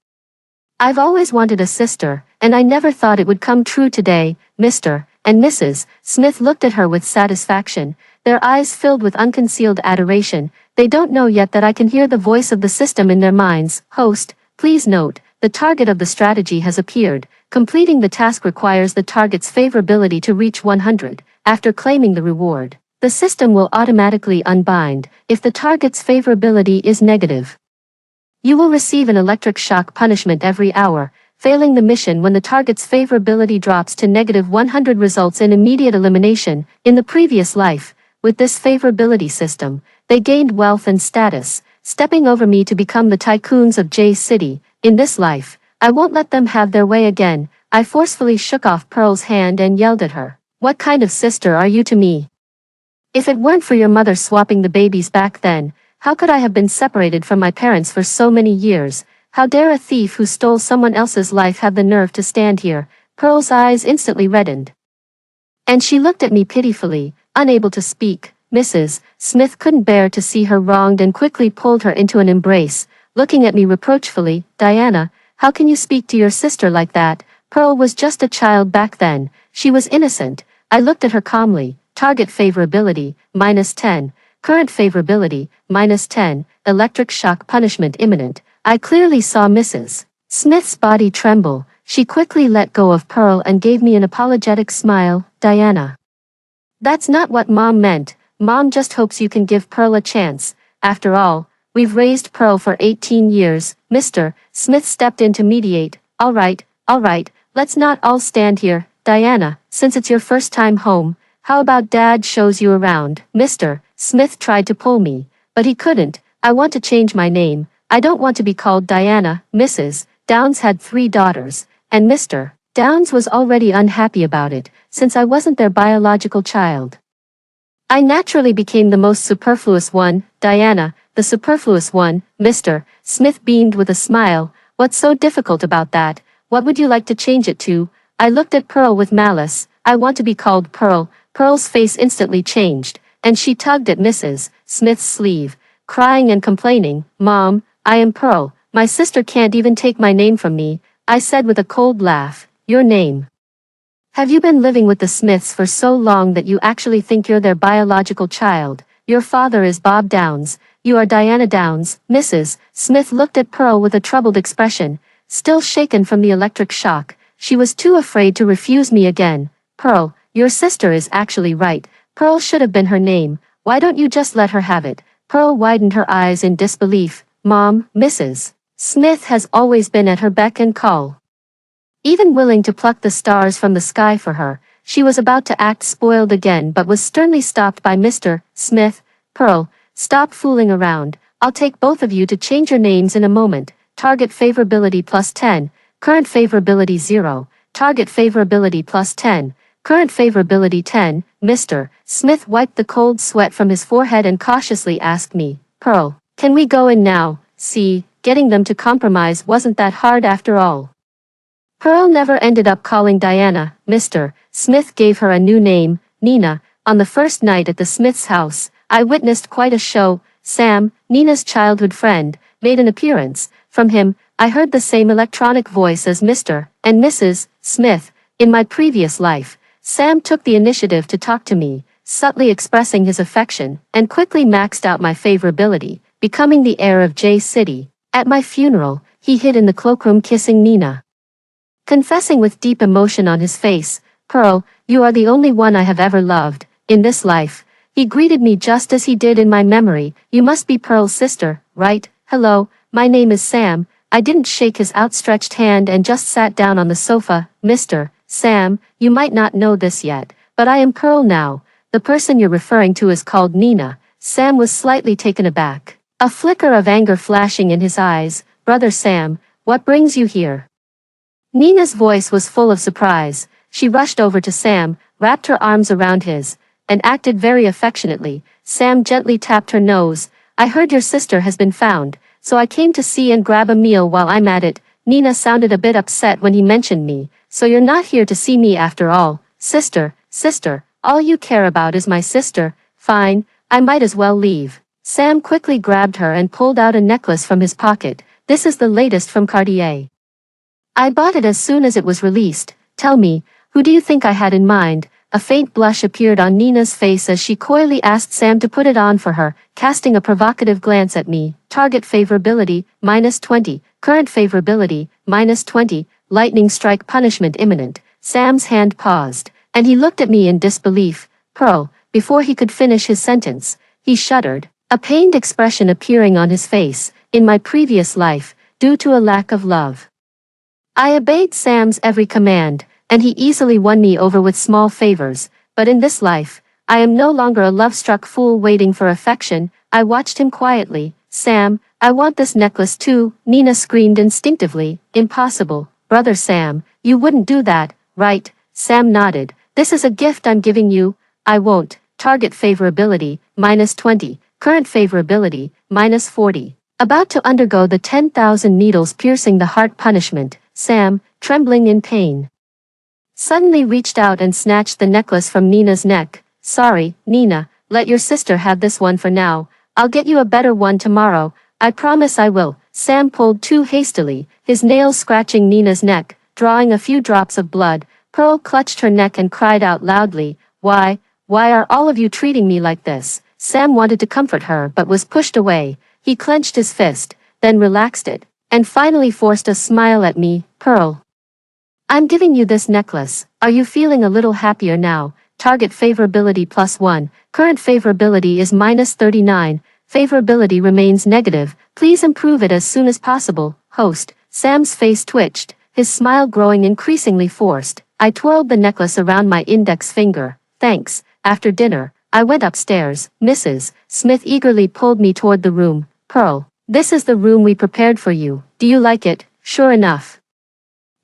I've always wanted a sister, and I never thought it would come true today. Mr. and Mrs. Smith looked at her with satisfaction, their eyes filled with unconcealed adoration. They don't know yet that I can hear the voice of the system in their minds. Host, please note, the target of the strategy has appeared. Completing the task requires the target's favorability to reach 100. After claiming the reward, the system will automatically unbind if the target's favorability is negative. You will receive an electric shock punishment every hour. Failing the mission when the target's favorability drops to -100 results in immediate elimination. In the previous life, with this favorability system, they gained wealth and status, stepping over me to become the tycoons of J City. In this life, I won't let them have their way again. I forcefully shook off Pearl's hand and yelled at her. What kind of sister are you to me? If it weren't for your mother swapping the babies back then, how could I have been separated from my parents for so many years? How dare a thief who stole someone else's life have the nerve to stand here? Pearl's eyes instantly reddened. And she looked at me pitifully, unable to speak. Mrs. Smith couldn't bear to see her wronged and quickly pulled her into an embrace, looking at me reproachfully. Diana, how can you speak to your sister like that? Pearl was just a child back then. She was innocent. I looked at her calmly. Target favorability, -10. Current favorability, -10. Electric shock punishment imminent. I clearly saw Mrs. Smith's body tremble. She quickly let go of Pearl and gave me an apologetic smile. Diana. That's not what Mom meant. Mom just hopes you can give Pearl a chance. After all, we've raised Pearl for 18 years. Mr. Smith stepped in to mediate. All right, let's not all stand here. Diana, since it's your first time home, how about Dad shows you around? Mr. Smith tried to pull me, but he couldn't. I want to change my name. I don't want to be called Diana. Mrs. Downs had 3 daughters, and Mr. Downs was already unhappy about it, since I wasn't their biological child. I naturally became the most superfluous one. Diana, the superfluous one. Mr. Smith beamed with a smile. What's so difficult about that? What would you like to change it to? I looked at Pearl with malice. I want to be called Pearl. Pearl's face instantly changed, and she tugged at Mrs. Smith's sleeve, crying and complaining. Mom, I am Pearl. My sister can't even take my name from me. I said with a cold laugh. Your name. Have you been living with the Smiths for so long that you actually think you're their biological child? Your father is Bob Downs. You are Diana Downs. Mrs. Smith looked at Pearl with a troubled expression, still shaken from the electric shock. She was too afraid to refuse me again. Pearl, your sister is actually right. Pearl should have been her name. Why don't you just let her have it? Pearl widened her eyes in disbelief. Mom, Mrs. Smith has always been at her beck and call, even willing to pluck the stars from the sky for her. She was about to act spoiled again but was sternly stopped by Mr. Smith. Pearl, stop fooling around. I'll take both of you to change your names in a moment. Target favorability +10. Current favorability 0. Target favorability +10. Current favorability 10. Mr. Smith wiped the cold sweat from his forehead and cautiously asked me, Pearl, can we go in now? See, getting them to compromise wasn't that hard after all. Pearl never ended up calling Diana. Mr. Smith gave her a new name, Nina. On the first night at the Smiths' house, I witnessed quite a show. Sam, Nina's childhood friend, made an appearance. From him, I heard the same electronic voice as Mr. and Mrs. Smith. In my previous life, Sam took the initiative to talk to me, subtly expressing his affection, and quickly maxed out my favorability, becoming the heir of J City. At my funeral, he hid in the cloakroom kissing Nina, confessing with deep emotion on his face, Pearl, you are the only one I have ever loved. In this life, he greeted me just as he did in my memory. You must be Pearl's sister, right? Hello, my name is Sam. I didn't shake his outstretched hand and just sat down on the sofa. Mr. Sam, you might not know this yet, but I am Pearl now. The person you're referring to is called Nina. Sam was slightly taken aback, a flicker of anger flashing in his eyes. Brother Sam, what brings you here? Nina's voice was full of surprise. She rushed over to Sam, wrapped her arms around his, and acted very affectionately. Sam gently tapped her nose. I heard your sister has been found, so I came to see and grab a meal while I'm at it. Nina sounded a bit upset when he mentioned me. So you're not here to see me after all. Sister, all you care about is my sister. Fine, I might as well leave. Sam quickly grabbed her and pulled out a necklace from his pocket. This is the latest from Cartier. I bought it as soon as it was released. Tell me, who do you think I had in mind? A faint blush appeared on Nina's face as she coyly asked Sam to put it on for her, casting a provocative glance at me. Target favorability, -20. Current favorability, -20. Lightning strike punishment imminent. Sam's hand paused, and he looked at me in disbelief. Pearl, before he could finish his sentence, he shuddered, a pained expression appearing on his face. In my previous life, due to a lack of love, I obeyed Sam's every command, and he easily won me over with small favors. But in this life, I am no longer a love-struck fool waiting for affection. I watched him quietly. Sam, I want this necklace too, Nina screamed instinctively. Impossible. Brother Sam, you wouldn't do that, right? Sam nodded. This is a gift I'm giving you. I won't. target favorability, -20, current favorability, -40. About to undergo the 10,000 needles piercing the heart punishment, Sam, trembling in pain, suddenly reached out and snatched the necklace from Nina's neck. Sorry, Nina, let your sister have this one for now. I'll get you a better one tomorrow. I promise I will. Sam pulled too hastily, his nails scratching Nina's neck, drawing a few drops of blood. Pearl clutched her neck and cried out loudly, Why are all of you treating me like this? Sam wanted to comfort her but was pushed away. He clenched his fist, then relaxed it, and finally forced a smile at me. Pearl, I'm giving you this necklace. Are you feeling a little happier now? Target favorability +1, current favorability is -39, favorability remains negative, please improve it as soon as possible. Host, Sam's face twitched, his smile growing increasingly forced. I twirled the necklace around my index finger. Thanks. After dinner, I went upstairs. Mrs. Smith eagerly pulled me toward the room. Pearl, this is the room we prepared for you. Do you like it? Sure enough,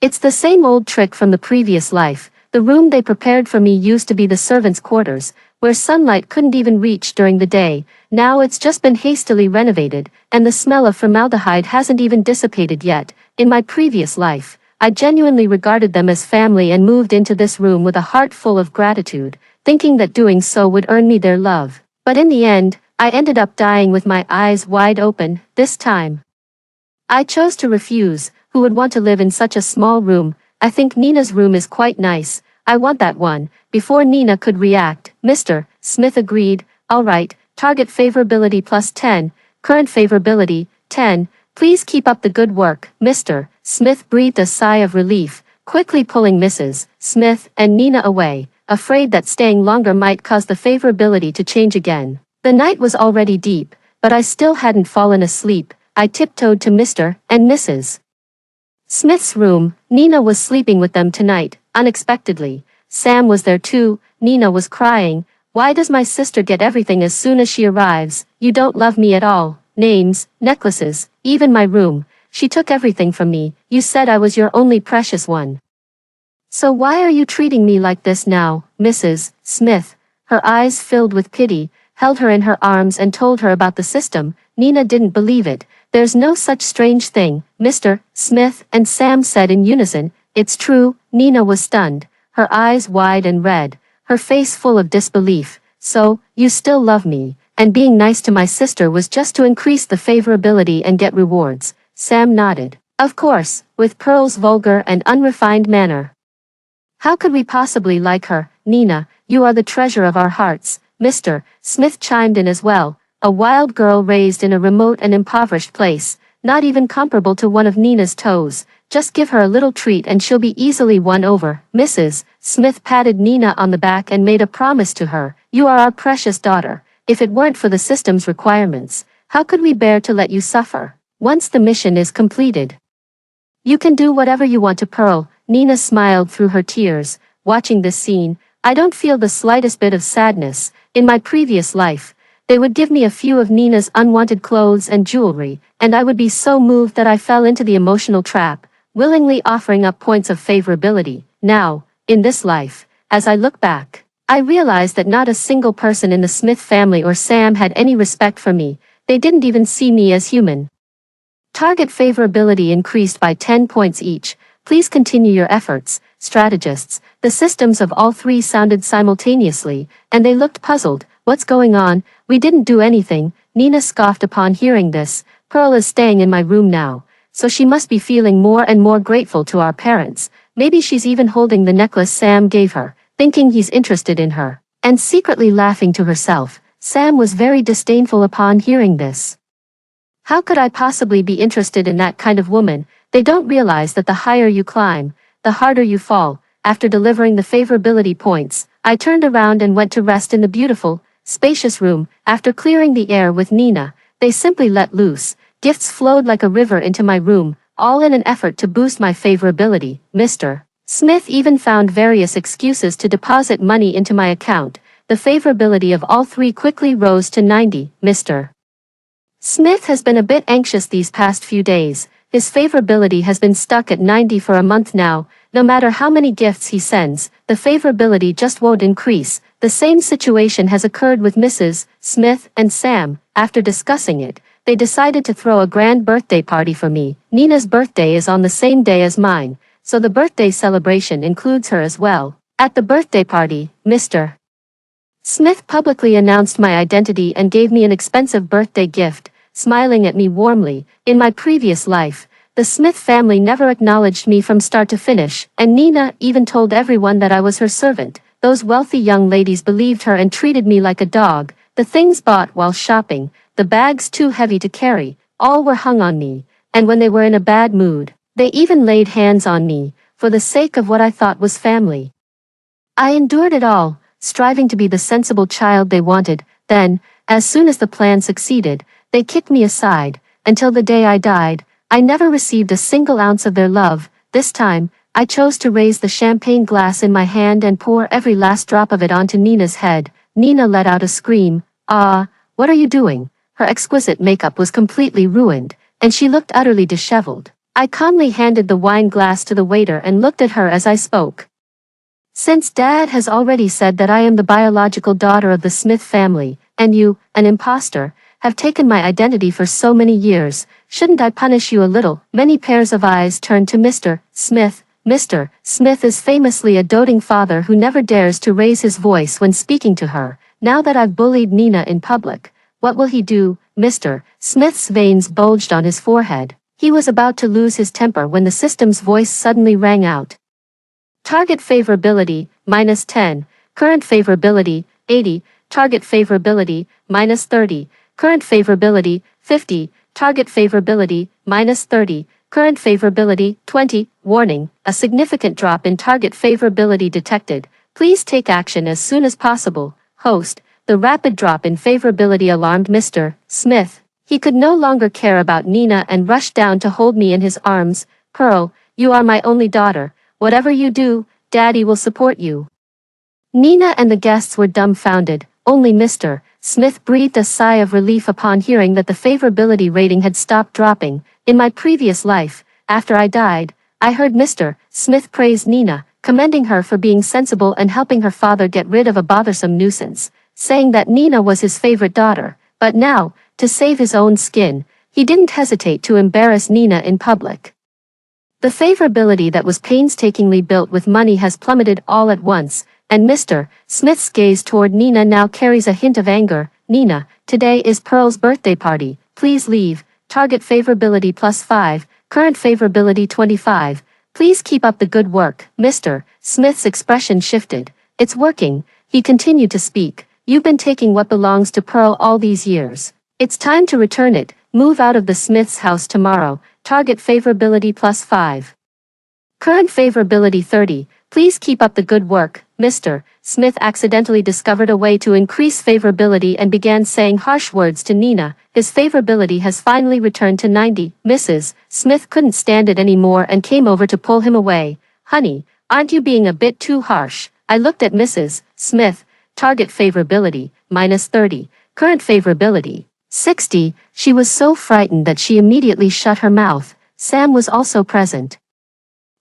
it's the same old trick from the previous life. The room they prepared for me used to be the servants' quarters, where sunlight couldn't even reach during the day. Now it's just been hastily renovated, and the smell of formaldehyde hasn't even dissipated yet. In my previous life, I genuinely regarded them as family and moved into this room with a heart full of gratitude, thinking that doing so would earn me their love. But in the end, I ended up dying with my eyes wide open. This time, I chose to refuse. Who would want to live in such a small room? I think Nina's room is quite nice. I want that one. Before Nina could react, Mr. Smith agreed. All right, target favorability +10, current favorability, 10. Please keep up the good work. Mr. Smith breathed a sigh of relief, quickly pulling Mrs. Smith and Nina away, afraid that staying longer might cause the favorability to change again. The night was already deep, but I still hadn't fallen asleep. I tiptoed to Mr. and Mrs. Smith's room. Nina was sleeping with them tonight, unexpectedly. Sam was there too. Nina was crying. Why does my sister get everything as soon as she arrives? You don't love me at all. Names, necklaces, even my room. She took everything from me. You said I was your only precious one. So why are you treating me like this now? Mrs. Smith, her eyes filled with pity, held her in her arms and told her about the system. Nina didn't believe it. There's no such strange thing, Mr. Smith and Sam said in unison. It's true. Nina was stunned, her eyes wide and red, her face full of disbelief. So, you still love me, and being nice to my sister was just to increase the favorability and get rewards. Sam nodded. Of course, with Pearl's vulgar and unrefined manner. How could we possibly like her? Nina, you are the treasure of our hearts. Mr. Smith chimed in as well. A wild girl raised in a remote and impoverished place, not even comparable to one of Nina's toes. Just give her a little treat and she'll be easily won over. Mrs. Smith patted Nina on the back and made a promise to her. You are our precious daughter. If it weren't for the system's requirements, how could we bear to let you suffer? Once the mission is completed, you can do whatever you want to Pearl. Nina smiled through her tears. Watching this scene, I don't feel the slightest bit of sadness. In my previous life, they would give me a few of Nina's unwanted clothes and jewelry, and I would be so moved that I fell into the emotional trap, willingly offering up points of favorability. Now, in this life, as I look back, I realize that not a single person in the Smith family or Sam had any respect for me. They didn't even see me as human. Target favorability increased by 10 points each. Please continue your efforts, strategists. The systems of all three sounded simultaneously, and they looked puzzled. What's going on? We didn't do anything. Nina scoffed upon hearing this. Pearl is staying in my room now, so she must be feeling more and more grateful to our parents. Maybe she's even holding the necklace Sam gave her, thinking he's interested in her, and secretly laughing to herself. Sam was very disdainful upon hearing this. How could I possibly be interested in that kind of woman? They don't realize that the higher you climb, the harder you fall. After delivering the favorability points, I turned around and went to rest in the beautiful, spacious room. After clearing the air with Nina, they simply let loose. Gifts flowed like a river into my room, all in an effort to boost my favorability. Mr. Smith even found various excuses to deposit money into my account. The favorability of all three quickly rose to 90. Mr. Smith has been a bit anxious these past few days. His favorability has been stuck at 90 for a month now. No matter how many gifts he sends, the favorability just won't increase. The same situation has occurred with Mrs. Smith and Sam. After discussing it, they decided to throw a grand birthday party for me. Nina's birthday is on the same day as mine, so the birthday celebration includes her as well. At the birthday party, Mr. Smith publicly announced my identity and gave me an expensive birthday gift, smiling at me warmly. In my previous life, the Smith family never acknowledged me from start to finish, and Nina even told everyone that I was her servant. Those wealthy young ladies believed her and treated me like a dog. The things bought while shopping, the bags too heavy to carry, all were hung on me, and when they were in a bad mood, they even laid hands on me, for the sake of what I thought was family. I endured it all, striving to be the sensible child they wanted. Then, as soon as the plan succeeded, they kicked me aside. Until the day I died, I never received a single ounce of their love. This time, I chose to raise the champagne glass in my hand and pour every last drop of it onto Nina's head. Nina let out a scream. "Ah, what are you doing?" Her exquisite makeup was completely ruined, and she looked utterly disheveled. I calmly handed the wine glass to the waiter and looked at her as I spoke. "Since Dad has already said that I am the biological daughter of the Smith family, and you, an imposter, have taken my identity for so many years, shouldn't I punish you a little?" Many pairs of eyes turned to Mr. Smith. Mr. Smith is famously a doting father who never dares to raise his voice when speaking to her. Now that I've bullied Nina in public, what will he do? Mr. Smith's veins bulged on his forehead. He was about to lose his temper when the system's voice suddenly rang out. Target favorability, -10. Current favorability, 80. Target favorability, -30. Current favorability, 50. Target favorability, -30. Current favorability, 20. Warning, a significant drop in target favorability detected. Please take action as soon as possible. Host, the rapid drop in favorability alarmed Mr. Smith. He could no longer care about Nina and rushed down to hold me in his arms. "Pearl, you are my only daughter. Whatever you do, Daddy will support you." Nina and the guests were dumbfounded. Only Mr. Smith breathed a sigh of relief upon hearing that the favorability rating had stopped dropping. In my previous life, after I died, I heard Mr. Smith praise Nina, commending her for being sensible and helping her father get rid of a bothersome nuisance, saying that Nina was his favorite daughter. But now, to save his own skin, he didn't hesitate to embarrass Nina in public. The favorability that was painstakingly built with money has plummeted all at once, and Mr. Smith's gaze toward Nina now carries a hint of anger. "Nina, today is Pearl's birthday party. Please leave. Target favorability +5, current favorability 25. Please keep up the good work." Mr. Smith's expression shifted. "It's working," he continued to speak. "You've been taking what belongs to Pearl all these years. It's time to return it. Move out of the Smith's house tomorrow. Target favorability +5. Current favorability 30. Please keep up the good work." Mr. Smith accidentally discovered a way to increase favorability and began saying harsh words to Nina. His favorability has finally returned to 90. Mrs. Smith couldn't stand it anymore and came over to pull him away. "Honey, aren't you being a bit too harsh?" I looked at Mrs. Smith. Target favorability, -30. Current favorability, 60. She was so frightened that she immediately shut her mouth. Sam was also present.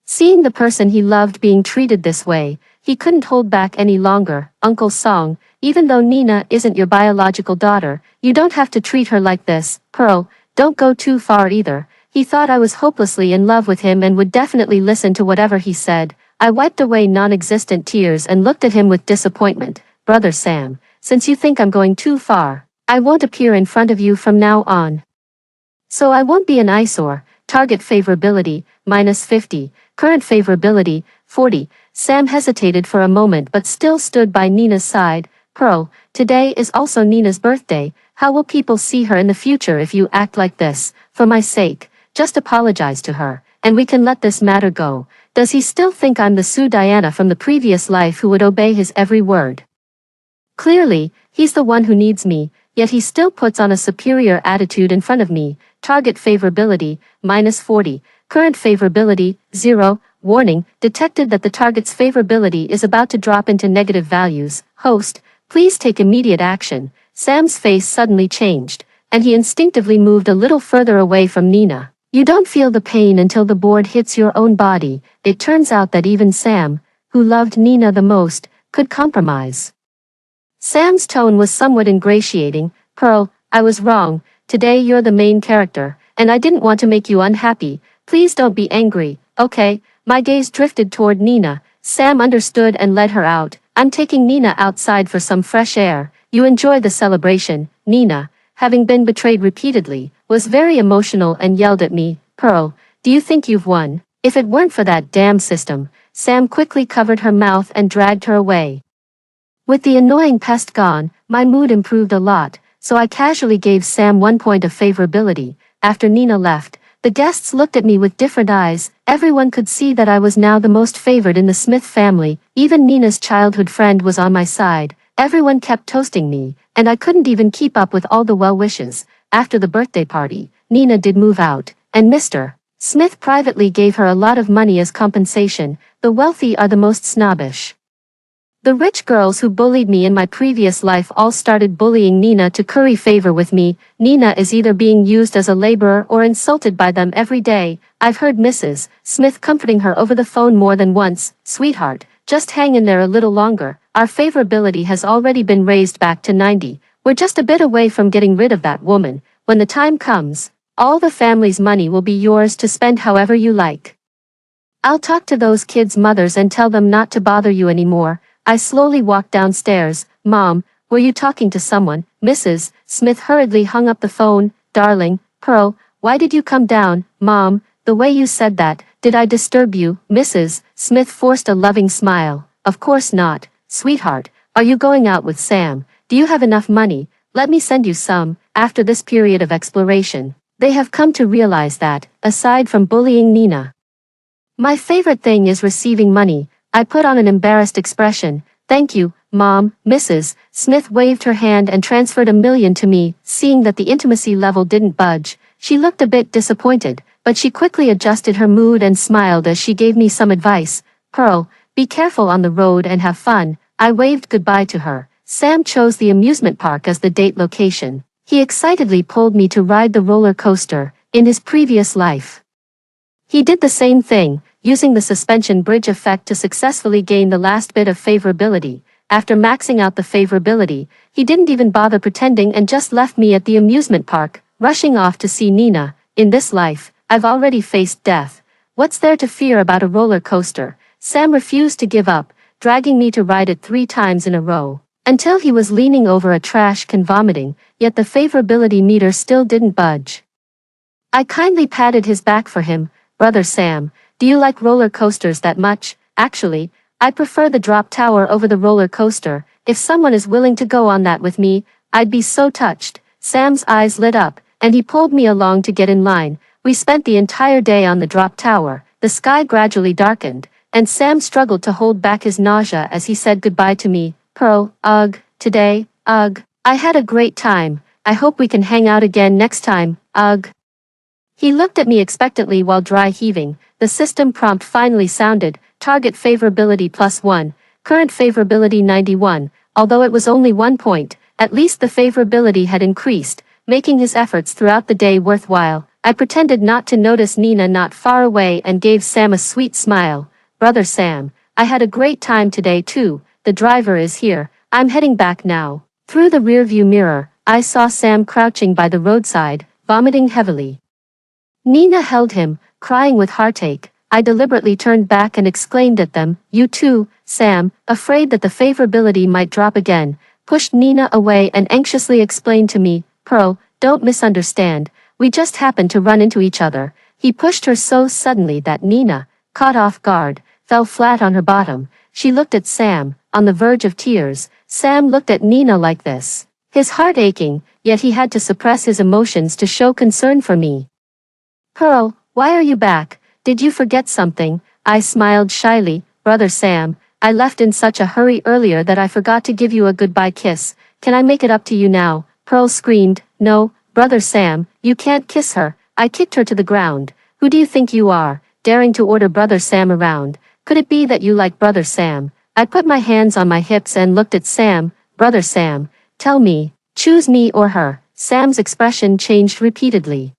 Seeing the person he loved being treated this way, he couldn't hold back any longer. "Uncle Song, even though Nina isn't your biological daughter, you don't have to treat her like this. Pearl, don't go too far either." He thought I was hopelessly in love with him and would definitely listen to whatever he said. I wiped away non-existent tears and looked at him with disappointment. "Brother Sam, since you think I'm going too far, I won't appear in front of you from now on. So I won't be an eyesore." Target favorability, -50. Current favorability, 40. Sam hesitated for a moment but still stood by Nina's side. "Pearl, today is also Nina's birthday. How will people see her in the future if you act like this? For my sake, just apologize to her, and we can let this matter go." Does he still think I'm the Sue Diana from the previous life who would obey his every word? Clearly, he's the one who needs me, yet he still puts on a superior attitude in front of me. Target favorability, -40. Current favorability, 0. Warning, detected that the target's favorability is about to drop into negative values. Host, please take immediate action. Sam's face suddenly changed, and he instinctively moved a little further away from Nina. You don't feel the pain until the board hits your own body. It turns out that even Sam, who loved Nina the most, could compromise. Sam's tone was somewhat ingratiating. Pearl, I was wrong. Today you're the main character, and I didn't want to make you unhappy. Please don't be angry, okay? My gaze drifted toward Nina. Sam understood and led her out. I'm taking Nina outside for some fresh air. You enjoy the celebration. Nina, having been betrayed repeatedly, was very emotional and yelled at me. Pearl, do you think you've won? If it weren't for that damn system. Sam quickly covered her mouth and dragged her away. With the annoying pest gone, my mood improved a lot, so I casually gave Sam 1 point of favorability. After Nina left, the guests looked at me with different eyes. Everyone could see that I was now the most favored in the Smith family. Even Nina's childhood friend was on my side. Everyone kept toasting me, and I couldn't even keep up with all the well wishes. After the birthday party, Nina did move out, and Mr. Smith privately gave her a lot of money as compensation. The wealthy are the most snobbish. The rich girls who bullied me in my previous life all started bullying Nina to curry favor with me. Nina is either being used as a laborer or insulted by them every day. I've heard Mrs. Smith comforting her over the phone more than once. Sweetheart, just hang in there a little longer. Our favorability has already been raised back to 90. We're just a bit away from getting rid of that woman. When the time comes, all the family's money will be yours to spend however you like. I'll talk to those kids' mothers and tell them not to bother you anymore. I slowly walked downstairs. Mom, were you talking to someone? Mrs. Smith hurriedly hung up the phone. Darling, Pearl, why did you come down? Mom, the way you said that, did I disturb you? Mrs. Smith forced a loving smile. Of course not. Sweetheart, are you going out with Sam? Do you have enough money? Let me send you some. After this period of exploration, they have come to realize that, aside from bullying Nina, my favorite thing is receiving money. I put on an embarrassed expression. Thank you, Mom. Mrs. Smith waved her hand and transferred $1 million to me. Seeing that the intimacy level didn't budge, she looked a bit disappointed, but she quickly adjusted her mood and smiled as she gave me some advice. Pearl, be careful on the road and have fun. I waved goodbye to her. Sam chose the amusement park as the date location. He excitedly pulled me to ride the roller coaster. In his previous life, he did the same thing, using the suspension bridge effect to successfully gain the last bit of favorability. After maxing out the favorability, he didn't even bother pretending and just left me at the amusement park, rushing off to see Nina. In this life, I've already faced death. What's there to fear about a roller coaster? Sam refused to give up, dragging me to ride it 3 times in a row, until he was leaning over a trash can vomiting, yet the favorability meter still didn't budge. I kindly patted his back for him. Brother Sam, do you like roller coasters that much? Actually, I prefer the drop tower over the roller coaster. If someone is willing to go on that with me, I'd be so touched. Sam's eyes lit up, and he pulled me along to get in line. We spent the entire day on the drop tower. The sky gradually darkened, and Sam struggled to hold back his nausea as he said goodbye to me. Pearl, today, I had a great time. I hope we can hang out again next time, He looked at me expectantly while dry heaving. The system prompt finally sounded. Target favorability +1. Current favorability 91. Although it was only 1 point, at least the favorability had increased, making his efforts throughout the day worthwhile. I pretended not to notice Nina not far away and gave Sam a sweet smile. Brother Sam, I had a great time today too. The driver is here. I'm heading back now. Through the rearview mirror, I saw Sam crouching by the roadside, vomiting heavily. Nina held him, crying with heartache. I deliberately turned back and exclaimed at them, "You too, Sam," afraid that the favorability might drop again, pushed Nina away and anxiously explained to me, "Pearl, don't misunderstand. We just happened to run into each other." He pushed her so suddenly that Nina, caught off guard, fell flat on her bottom. She looked at Sam, on the verge of tears. Sam looked at Nina like this, his heart aching, yet he had to suppress his emotions to show concern for me. "Pearl, why are you back? Did you forget something?" I smiled shyly. "Brother Sam, I left in such a hurry earlier that I forgot to give you a goodbye kiss. Can I make it up to you now?" Pearl screamed. "No, Brother Sam, you can't kiss her." I kicked her to the ground. "Who do you think you are, daring to order Brother Sam around? Could it be that you like Brother Sam?" I put my hands on my hips and looked at Sam. "Brother Sam, tell me, choose me or her." Sam's expression changed repeatedly,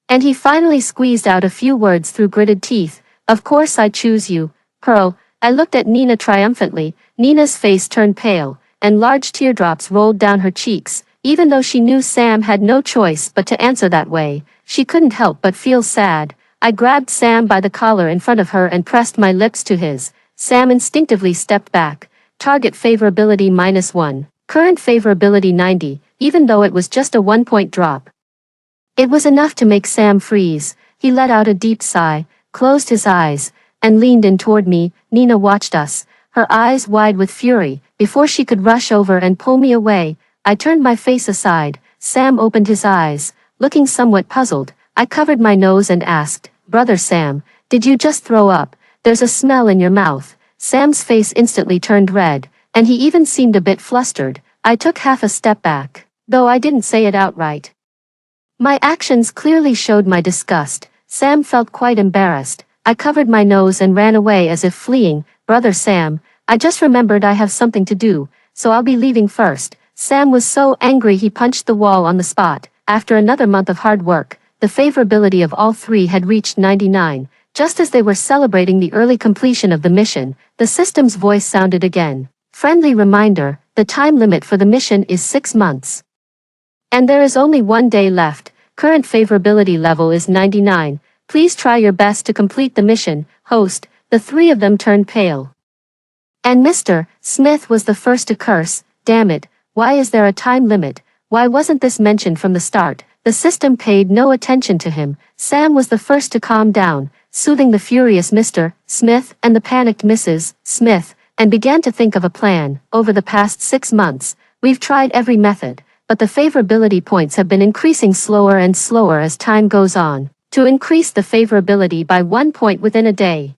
and he finally squeezed out a few words through gritted teeth. "Of course I choose you, Pearl." I looked at Nina triumphantly. Nina's face turned pale, and large teardrops rolled down her cheeks. Even though she knew Sam had no choice but to answer that way, she couldn't help but feel sad. I grabbed Sam by the collar in front of her and pressed my lips to his. Sam instinctively stepped back. Target favorability -1. Current favorability 90, even though it was just a 1-point drop. It was enough to make Sam freeze. He let out a deep sigh, closed his eyes, and leaned in toward me. Nina watched us, her eyes wide with fury. Before she could rush over and pull me away, I turned my face aside. Sam opened his eyes, looking somewhat puzzled. I covered my nose and asked, "Brother Sam, did you just throw up? There's a smell in your mouth." Sam's face instantly turned red, and he even seemed a bit flustered. I took half a step back, though I didn't say it outright. My actions clearly showed my disgust. Sam felt quite embarrassed. I covered my nose and ran away as if fleeing. "Brother Sam, I just remembered I have something to do, so I'll be leaving first." Sam was so angry he punched the wall on the spot. After another month of hard work, the favorability of all three had reached 99. Just as they were celebrating the early completion of the mission, the system's voice sounded again. "Friendly reminder, the time limit for the mission is 6 months. And there is only 1 day left. Current favorability level is 99. Please try your best to complete the mission." Host, the three of them turned pale. And Mr. Smith was the first to curse. "Damn it, why is there a time limit? Why wasn't this mentioned from the start?" The system paid no attention to him. Sam was the first to calm down, soothing the furious Mr. Smith and the panicked Mrs. Smith, and began to think of a plan. "Over the past 6 months, we've tried every method, but the favorability points have been increasing slower and slower as time goes on. To increase the favorability by 1 point within a day.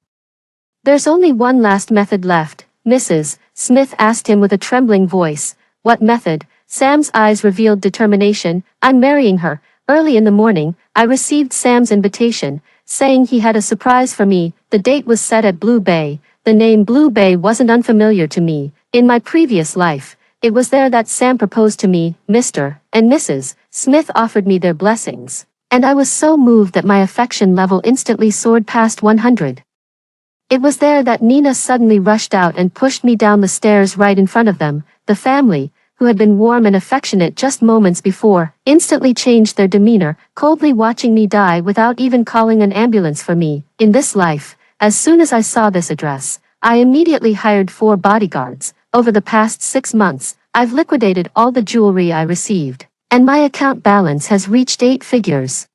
There's only one last method left." Mrs. Smith asked him with a trembling voice. "What method?" Sam's eyes revealed determination. "I'm marrying her." Early in the morning, I received Sam's invitation, saying he had a surprise for me. The date was set at Blue Bay. The name Blue Bay wasn't unfamiliar to me. In my previous life, it was there that Sam proposed to me. Mr. and Mrs. Smith offered me their blessings, and I was so moved that my affection level instantly soared past 100. It was there that Nina suddenly rushed out and pushed me down the stairs right in front of them. The family, who had been warm and affectionate just moments before, instantly changed their demeanor, coldly watching me die without even calling an ambulance for me. In this life, as soon as I saw this address, I immediately hired 4 bodyguards. Over the past 6 months, I've liquidated all the jewelry I received, and my account balance has reached 8 figures.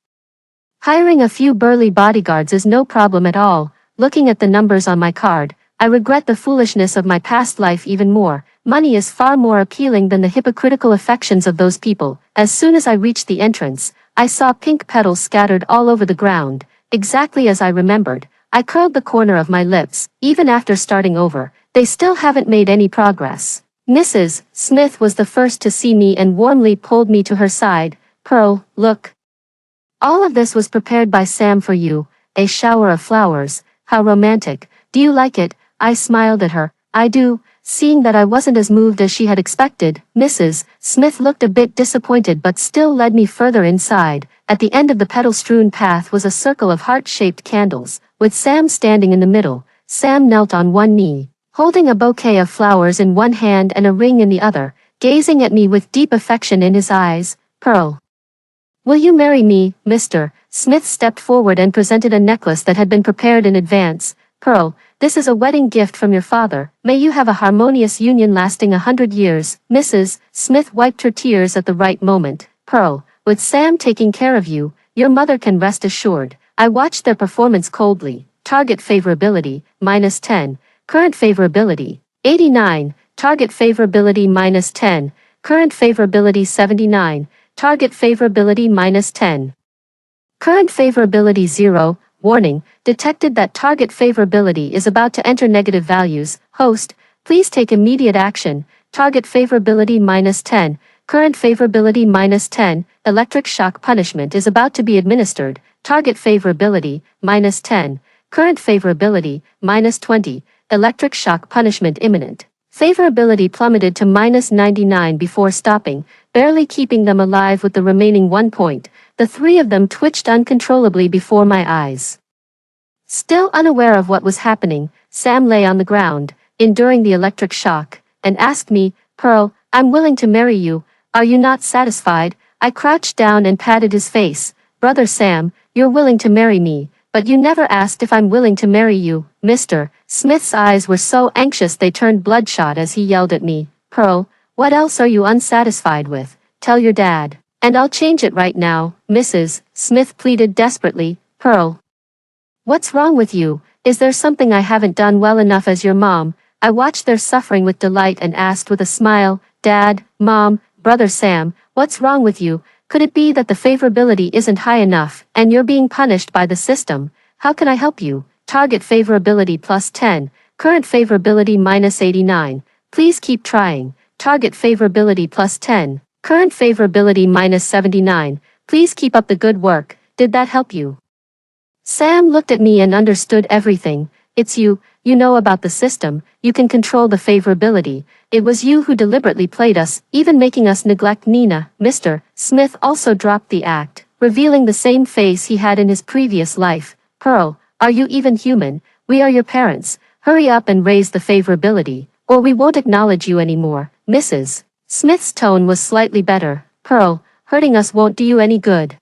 Hiring a few burly bodyguards is no problem at all. Looking at the numbers on my card, I regret the foolishness of my past life even more. Money is far more appealing than the hypocritical affections of those people. As soon as I reached the entrance, I saw pink petals scattered all over the ground, exactly as I remembered. I curled the corner of my lips. Even after starting over, they still haven't made any progress. Mrs. Smith was the first to see me and warmly pulled me to her side. "Pearl, look. All of this was prepared by Sam for you. A shower of flowers. How romantic. Do you like it?" I smiled at her. "I do." Seeing that I wasn't as moved as she had expected, Mrs. Smith looked a bit disappointed but still led me further inside. At the end of the petal-strewn path was a circle of heart-shaped candles, with Sam standing in the middle. Sam knelt on one knee, holding a bouquet of flowers in one hand and a ring in the other, gazing at me with deep affection in his eyes. "Pearl, will you marry me?" Mr. Smith stepped forward and presented a necklace that had been prepared in advance. "Pearl, this is a wedding gift from your father. May you have a harmonious union lasting 100 years. Mrs. Smith wiped her tears at the right moment. "Pearl, with Sam taking care of you, your mother can rest assured." I watched their performance coldly. Target favorability, -10. Current favorability, 89. Target favorability -10. Current favorability 79. Target favorability -10. Current favorability 0. Warning, detected that target favorability is about to enter negative values. Host, please take immediate action. Target favorability -10. Current favorability -10. Electric shock punishment is about to be administered. Target favorability -10. Current favorability -20. Electric shock punishment imminent. Favorability plummeted to -99 before stopping, barely keeping them alive with the remaining 1 point. The three of them twitched uncontrollably before my eyes. Still unaware of what was happening, Sam lay on the ground, enduring the electric shock, and asked me, Pearl, I'm willing to marry you. Are you not satisfied? I crouched down and patted his face. Brother Sam, you're willing to marry me, but you never asked if I'm willing to marry you, Mr. Smith's eyes were so anxious they turned bloodshot as he yelled at me. Pearl, what else are you unsatisfied with? Tell your dad. And I'll change it right now, Mrs. Smith pleaded desperately. Pearl. What's wrong with you? Is there something I haven't done well enough as your mom? I watched their suffering with delight and asked with a smile, Dad, Mom, Brother Sam, what's wrong with you? Could it be that the favorability isn't high enough, and you're being punished by the system? How can I help you? Target favorability plus 10, current favorability minus 89. Please keep trying. Target favorability plus 10, current favorability minus 79. Please keep up the good work. Did that help you? Sam looked at me and understood everything. It's you know about the system, you can control the favorability. It was you who deliberately played us, even making us neglect Nina. Mr. Smith also dropped the act, revealing the same face he had in his previous life. Pearl, are you even human? We are your parents. Hurry up and raise the favorability, or we won't acknowledge you anymore. Mrs. Smith's tone was slightly better. Pearl, hurting us won't do you any good.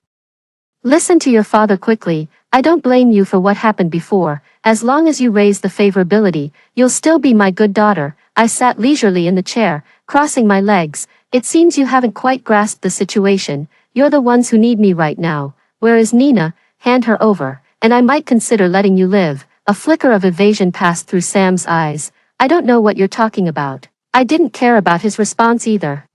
Listen to your father quickly. I don't blame you for what happened before. As long as you raise the favorability, you'll still be my good daughter. I sat leisurely in the chair, crossing my legs. It seems you haven't quite grasped the situation. You're the ones who need me right now. Where is Nina? Hand her over, and I might consider letting you live. A flicker of evasion passed through Sam's eyes. I don't know what you're talking about. I didn't care about his response either.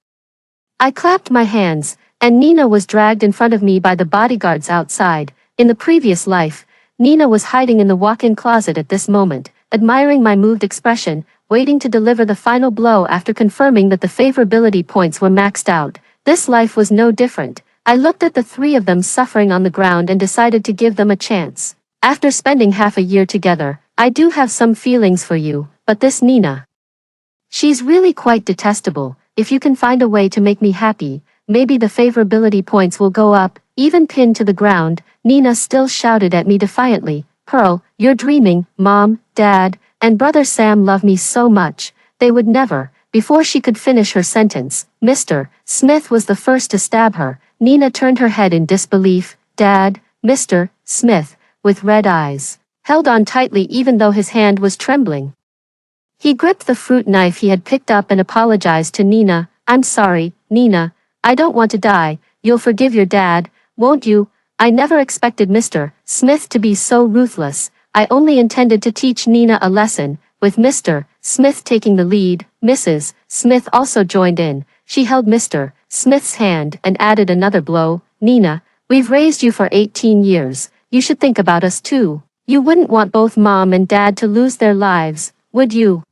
I clapped my hands, and Nina was dragged in front of me by the bodyguards outside. In the previous life, Nina was hiding in the walk-in closet at this moment, admiring my moved expression, waiting to deliver the final blow after confirming that the favorability points were maxed out. This life was no different. I looked at the three of them suffering on the ground and decided to give them a chance. After spending half a year together, I do have some feelings for you, but this Nina. She's really quite detestable. If you can find a way to make me happy, maybe the favorability points will go up. Even pinned to the ground, Nina still shouted at me defiantly, Pearl, you're dreaming. Mom, Dad, and Brother Sam love me so much. They would never. Before she could finish her sentence, Mr. Smith was the first to stab her. Nina turned her head in disbelief. Dad, Mr. Smith, with red eyes, held on tightly even though his hand was trembling. He gripped the fruit knife he had picked up and apologized to Nina. I'm sorry, Nina. I don't want to die. You'll forgive your dad, won't you? I never expected Mr. Smith to be so ruthless. I only intended to teach Nina a lesson. With Mr. Smith taking the lead, Mrs. Smith also joined in. She held Mr. Smith's hand and added another blow. Nina, we've raised you for 18 years. You should think about us too. You wouldn't want both Mom and Dad to lose their lives, would you?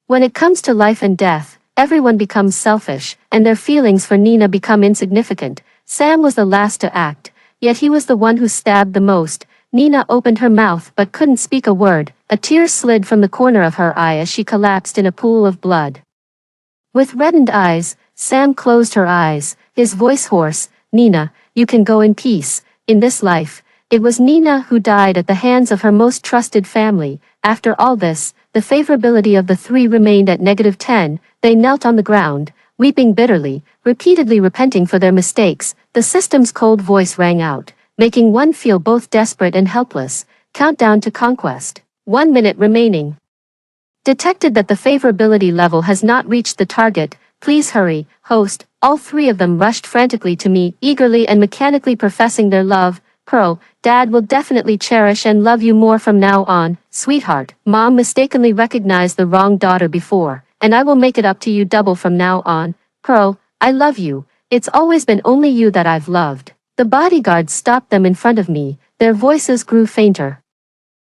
When it comes to life and death, everyone becomes selfish, and their feelings for Nina become insignificant. Sam was the last to act, yet he was the one who stabbed the most. Nina opened her mouth but couldn't speak a word. A tear slid from the corner of her eye as she collapsed in a pool of blood. With reddened eyes, Sam closed her eyes, his voice hoarse. Nina, you can go in peace. In this life, it was Nina who died at the hands of her most trusted family. After all this, the favorability of the three remained at -10. They knelt on the ground, weeping bitterly, repeatedly repenting for their mistakes. The system's cold voice rang out, making one feel both desperate and helpless. Countdown to conquest. 1 minute remaining. Detected that the favorability level has not reached the target. Please hurry, host. All three of them rushed frantically to me, eagerly and mechanically professing their love. Pearl, Dad will definitely cherish and love you more from now on. Sweetheart, Mom mistakenly recognized the wrong daughter before, and I will make it up to you double from now on. Pearl, I love you. It's always been only you that I've loved. The bodyguards stopped them in front of me. Their voices grew fainter,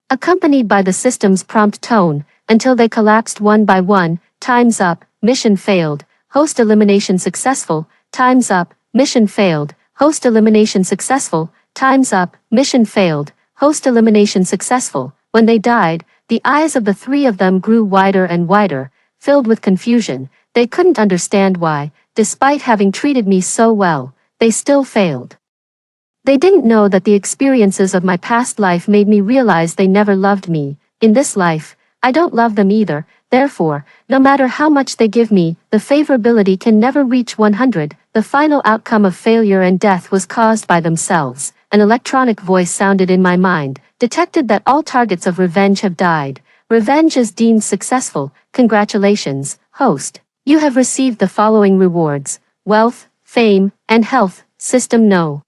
accompanied by the system's prompt tone, until they collapsed one by one. Time's up, mission failed. Host elimination successful. Time's up, mission failed. Host elimination successful. Time's up, mission failed. Host elimination successful. When they died, the eyes of the three of them grew wider and wider, filled with confusion. They couldn't understand why, despite having treated me so well, they still failed. They didn't know that the experiences of my past life made me realize they never loved me. In this life, I don't love them either. Therefore, no matter how much they give me, the favorability can never reach 100. The final outcome of failure and death was caused by themselves. An electronic voice sounded in my mind, detected that all targets of revenge have died. Revenge is deemed successful. Congratulations, host. You have received the following rewards: wealth, fame, and health. System no.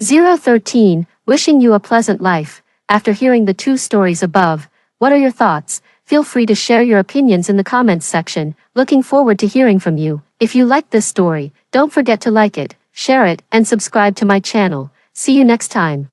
013, wishing you a pleasant life. After hearing the two stories above, what are your thoughts? Feel free to share your opinions in the comments section. Looking forward to hearing from you. If you liked this story, don't forget to like it, share it, and subscribe to my channel. See you next time.